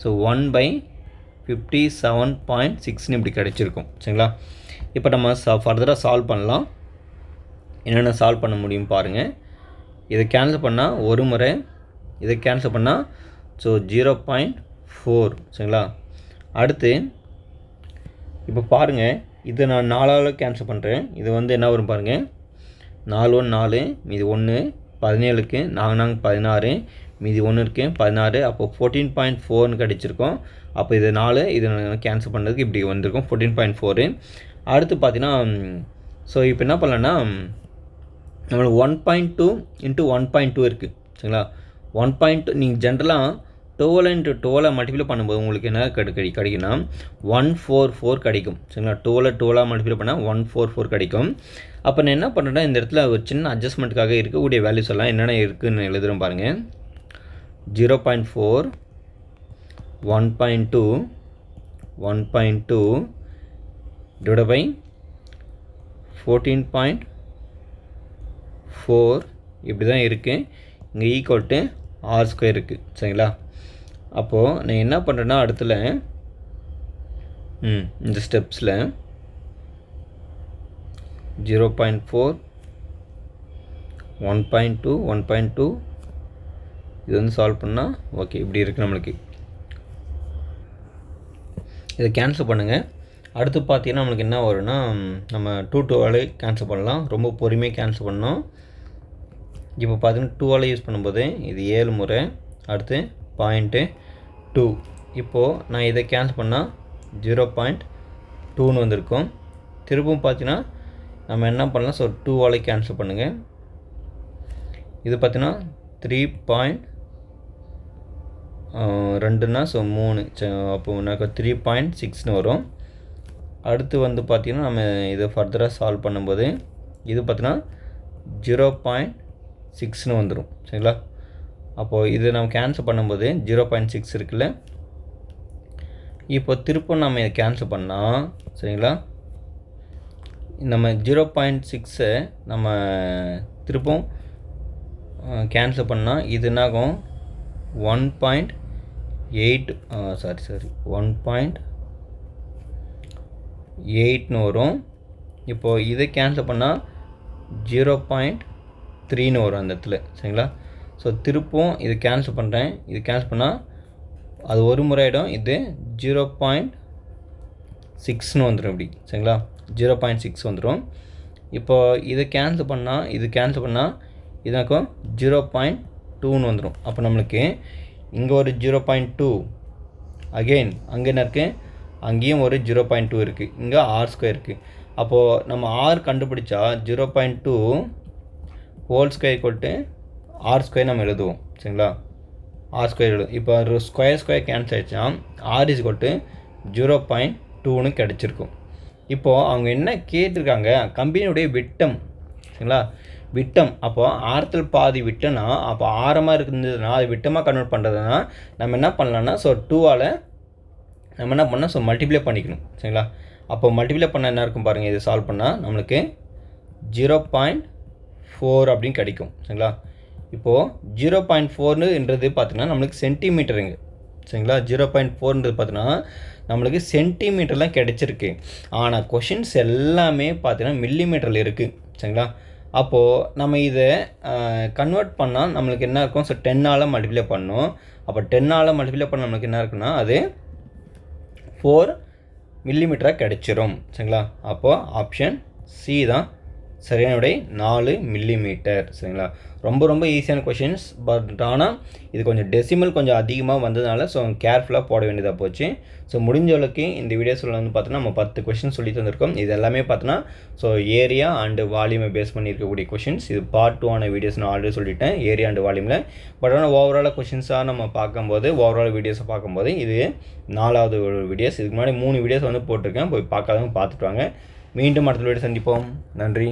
ஸோ 1/57.6ன்னு இப்படி கிடச்சிருக்கும். சரிங்களா? இப்போ நம்ம ஃபர்தராக சால்வ் பண்ணலாம். என்னென்ன சால்வ் பண்ண முடியும் பாருங்கள். இதை கேன்சல் பண்ணால் ஒரு முறை, இதை கேன்சல் பண்ணால் ஸோ 0.4. சரிங்களா? அடுத்து இப்போ பாருங்கள், இது நான் 4ஆல் கேன்சல் பண்ணுறேன். இது வந்து என்ன வரும் பாருங்கள், 4 1 4 மீதி 1 17க்கு 4 16 மீதி 1 இருக்குது 16. அப்போது 14.4ன்னு கிடச்சிருக்கோம். அப்போ இது 4 இது கேன்சல் பண்ணுறதுக்கு இப்படி வந்திருக்கும் 14.4. அடுத்து பார்த்தீங்கன்னா ஸோ இப்போ என்ன பண்ணலான்னா நம்மளுக்கு 1.2 இன்ட்டு 1.2 இருக்குது. சரிங்களா? 1.2 நீங்கள் ஜென்ரலாக 12 இன்ட்டு 12 மல்டிப்ளை பண்ணும்போது உங்களுக்கு என்ன கிடைக்குன்னா 144 கிடைக்கும். சரிங்களா? 12 மல்டிப்ளை பண்ணால் 144 கிடைக்கும். அப்போ நான் என்ன பண்ணுறேன்னா இந்த இடத்துல ஒரு சின்ன அட்ஜஸ்ட்மெண்ட்டுக்காக இருக்கக்கூடிய வேல்யூஸ் எல்லாம் என்னென்ன இருக்குதுன்னு எழுதுகிறோம் பாருங்கள். 0.4 1.2 1.2 டிவைட் பை 14.4 இப்படி தான் இருக்குது. இங்கே ஈக்குவல் டு ஆர் ஸ்கொயர் இருக்குது. சரிங்களா? அப்போது நான் என்ன பண்ணுறேன்னா அடுத்துல இந்த ஸ்டெப்ஸில் 0.4 1.2 1.2 இது வந்து சால்வ் பண்ணால் ஓகே இப்படி இருக்குது நம்மளுக்கு. இதை கேன்சல் பண்ணுங்கள். அடுத்து பார்த்தீங்கன்னா நம்மளுக்கு என்ன வரும்னா நம்ம 2 கேன்சல் பண்ணலாம். ரொம்ப பொறுமையாக கேன்சல் பண்ணோம். இப்போ பார்த்தீங்கன்னா 2 யூஸ் பண்ணும்போது இது 7 முறை, அடுத்து 0.2. இப்போது நான் இதை கேன்சல் பண்ணால் 0.2ன்னு வந்திருக்கும். திரும்பவும் பார்த்தீங்கன்னா நம்ம என்ன பண்ணலாம், ஸோ 2 கேன்சல் பண்ணுங்கள். இது பார்த்தீங்கன்னா 3.2ன்னா ஸோ 3 அப்போது எனக்கு 3.6ன்னு வரும். அடுத்து வந்து பார்த்திங்கன்னா நம்ம இதை ஃபர்தராக சால்வ் பண்ணும்போது இது பார்த்தீங்கன்னா 0.6ன்னு வந்துடும். சரிங்களா? அப்போது இது நம்ம கேன்சல் பண்ணும்போது 0.6 இருக்குல்ல, இப்போ திரும்ப நம்ம இதை கேன்சல் பண்ணால் சரிங்களா, நம்ம 0.6 நம்ம திருப்பம் கேன்சல் பண்ணால் இது என்னாகும் 1.8 1.8ன்னு வரும். இப்போது இதை கேன்சல் பண்ணால் 0.3ன்னு வரும் அந்த இடத்துல. சரிங்களா? ஸோ திருப்பம் இது கேன்சல் பண்ணுறேன். இது கேன்சல் பண்ணால் அது ஒரு முறை ஆகிடும். இது 0.6ன்னு வந்துடும் இப்படி. சரிங்களா? 0.6 வந்துடும். இப்போது இதை கேன்சல் பண்ணால் இது கேன்சல் பண்ணால் இதுக்கும் 0.2ன்னு வந்துடும். அப்போ நம்மளுக்கு இங்கே ஒரு 0.2 அகெயின் அங்கே என்ன இருக்குது, அங்கேயும் ஒரு 0.2 இருக்குது. இங்கே ஆர் ஸ்கொயர் இருக்குது. அப்போது நம்ம ஆர் கண்டுபிடிச்சா 0.2 ஹோல் ஸ்கொயர் கொட்டு ஆர் ஸ்கொயர் நம்ம எழுதுவோம். சரிங்களா? ஆர் ஸ்கொயர் எழுதுவோம். இப்போ ஒரு ஸ்கொயர் கேன்சல் ஆகிடுச்சுன்னா ஆர் இஸ் கொட்டு 0.2ன்னு கிடச்சிருக்கும். இப்போது அவங்க என்ன கேட்டிருக்காங்க, கம்பெனியுடைய விட்டம். சரிங்களா? விட்டம். அப்போது ஆரத்தில் பாதி விட்டனா அப்போ ஆரமாக இருந்ததுன்னா அது விட்டமாக கன்வெர்ட் பண்ணுறதுனா நம்ம என்ன பண்ணலான்னா ஸோ 2ஆல் நம்ம என்ன பண்ணால் ஸோ மல்டிப்ளை பண்ணிக்கணும். சரிங்களா? அப்போ மல்டிப்ளை பண்ண என்ன இருக்கும் பாருங்கள். இது சால்வ் பண்ணால் நம்மளுக்கு 0.4 அப்படின்னு கிடைக்கும். சரிங்களா? இப்போது 0.4ன்றது பார்த்திங்கன்னா நம்மளுக்கு சென்டிமீட்டருங்க. சரிங்களா? 0.4ன்றது பார்த்தீங்கன்னா நம்மளுக்கு சென்டிமீட்டர்லாம் கிடச்சிருக்கு. ஆனால் கொஷின்ஸ் எல்லாமே பார்த்தீங்கன்னா மில்லிமீட்டரில் இருக்குது. சரிங்களா? அப்போது நம்ம இதை கன்வெர்ட் பண்ணால் நம்மளுக்கு என்ன இருக்கும், ஸோ 10ஆல் மல்டிப்ளை பண்ணணும். அப்போ 10ஆல் மல்டிப்ளை பண்ண நம்மளுக்கு என்ன இருக்குன்னா அது 4 மில்லிமீட்டராக கிடச்சிரும். சரிங்களா? அப்போது ஆப்ஷன் சி தான் சரியான விடை, 4 மில்லிமீட்டர். சரிங்களா? ரொம்ப ஈஸியான கொஷின்ஸ். பட் ஆனால் இது கொஞ்சம் டெசிமல் கொஞ்சம் அதிகமாக வந்ததுனால ஸோ கேர்ஃபுல்லாக போட வேண்டியதாக போச்சு. ஸோ முடிஞ்ச அளவுக்கு இந்த வீடியோஸில் வந்து பார்த்தோன்னா நம்ம 10 கொஷின் சொல்லி தந்திருக்கோம். இது எல்லாமே பார்த்தோன்னா ஸோ ஏரியா அண்டு வால்யூமை பேஸ் பண்ணி இருக்கக்கூடிய கொஷின்ஸ். இது பார்ட் 2 வீடியோஸ் நான் ஆல்ரெடி சொல்லிட்டேன் ஏரியா அண்டு வால்யூமில். பட் ஆனால் ஓவராலாக கொஷின்ஸாக நம்ம பார்க்கும்போது ஓவரால் வீடியோஸை பார்க்கும்போது இது 4வது வீடியோஸ். இதுக்கு முன்னாடி 3 வீடியோஸ் வந்து போட்டிருக்கேன். போய் பார்க்காதவங்க பார்த்துட்டு வாங்க. மீண்டும் அடுத்த வீடியோ சந்திப்போம். நன்றி.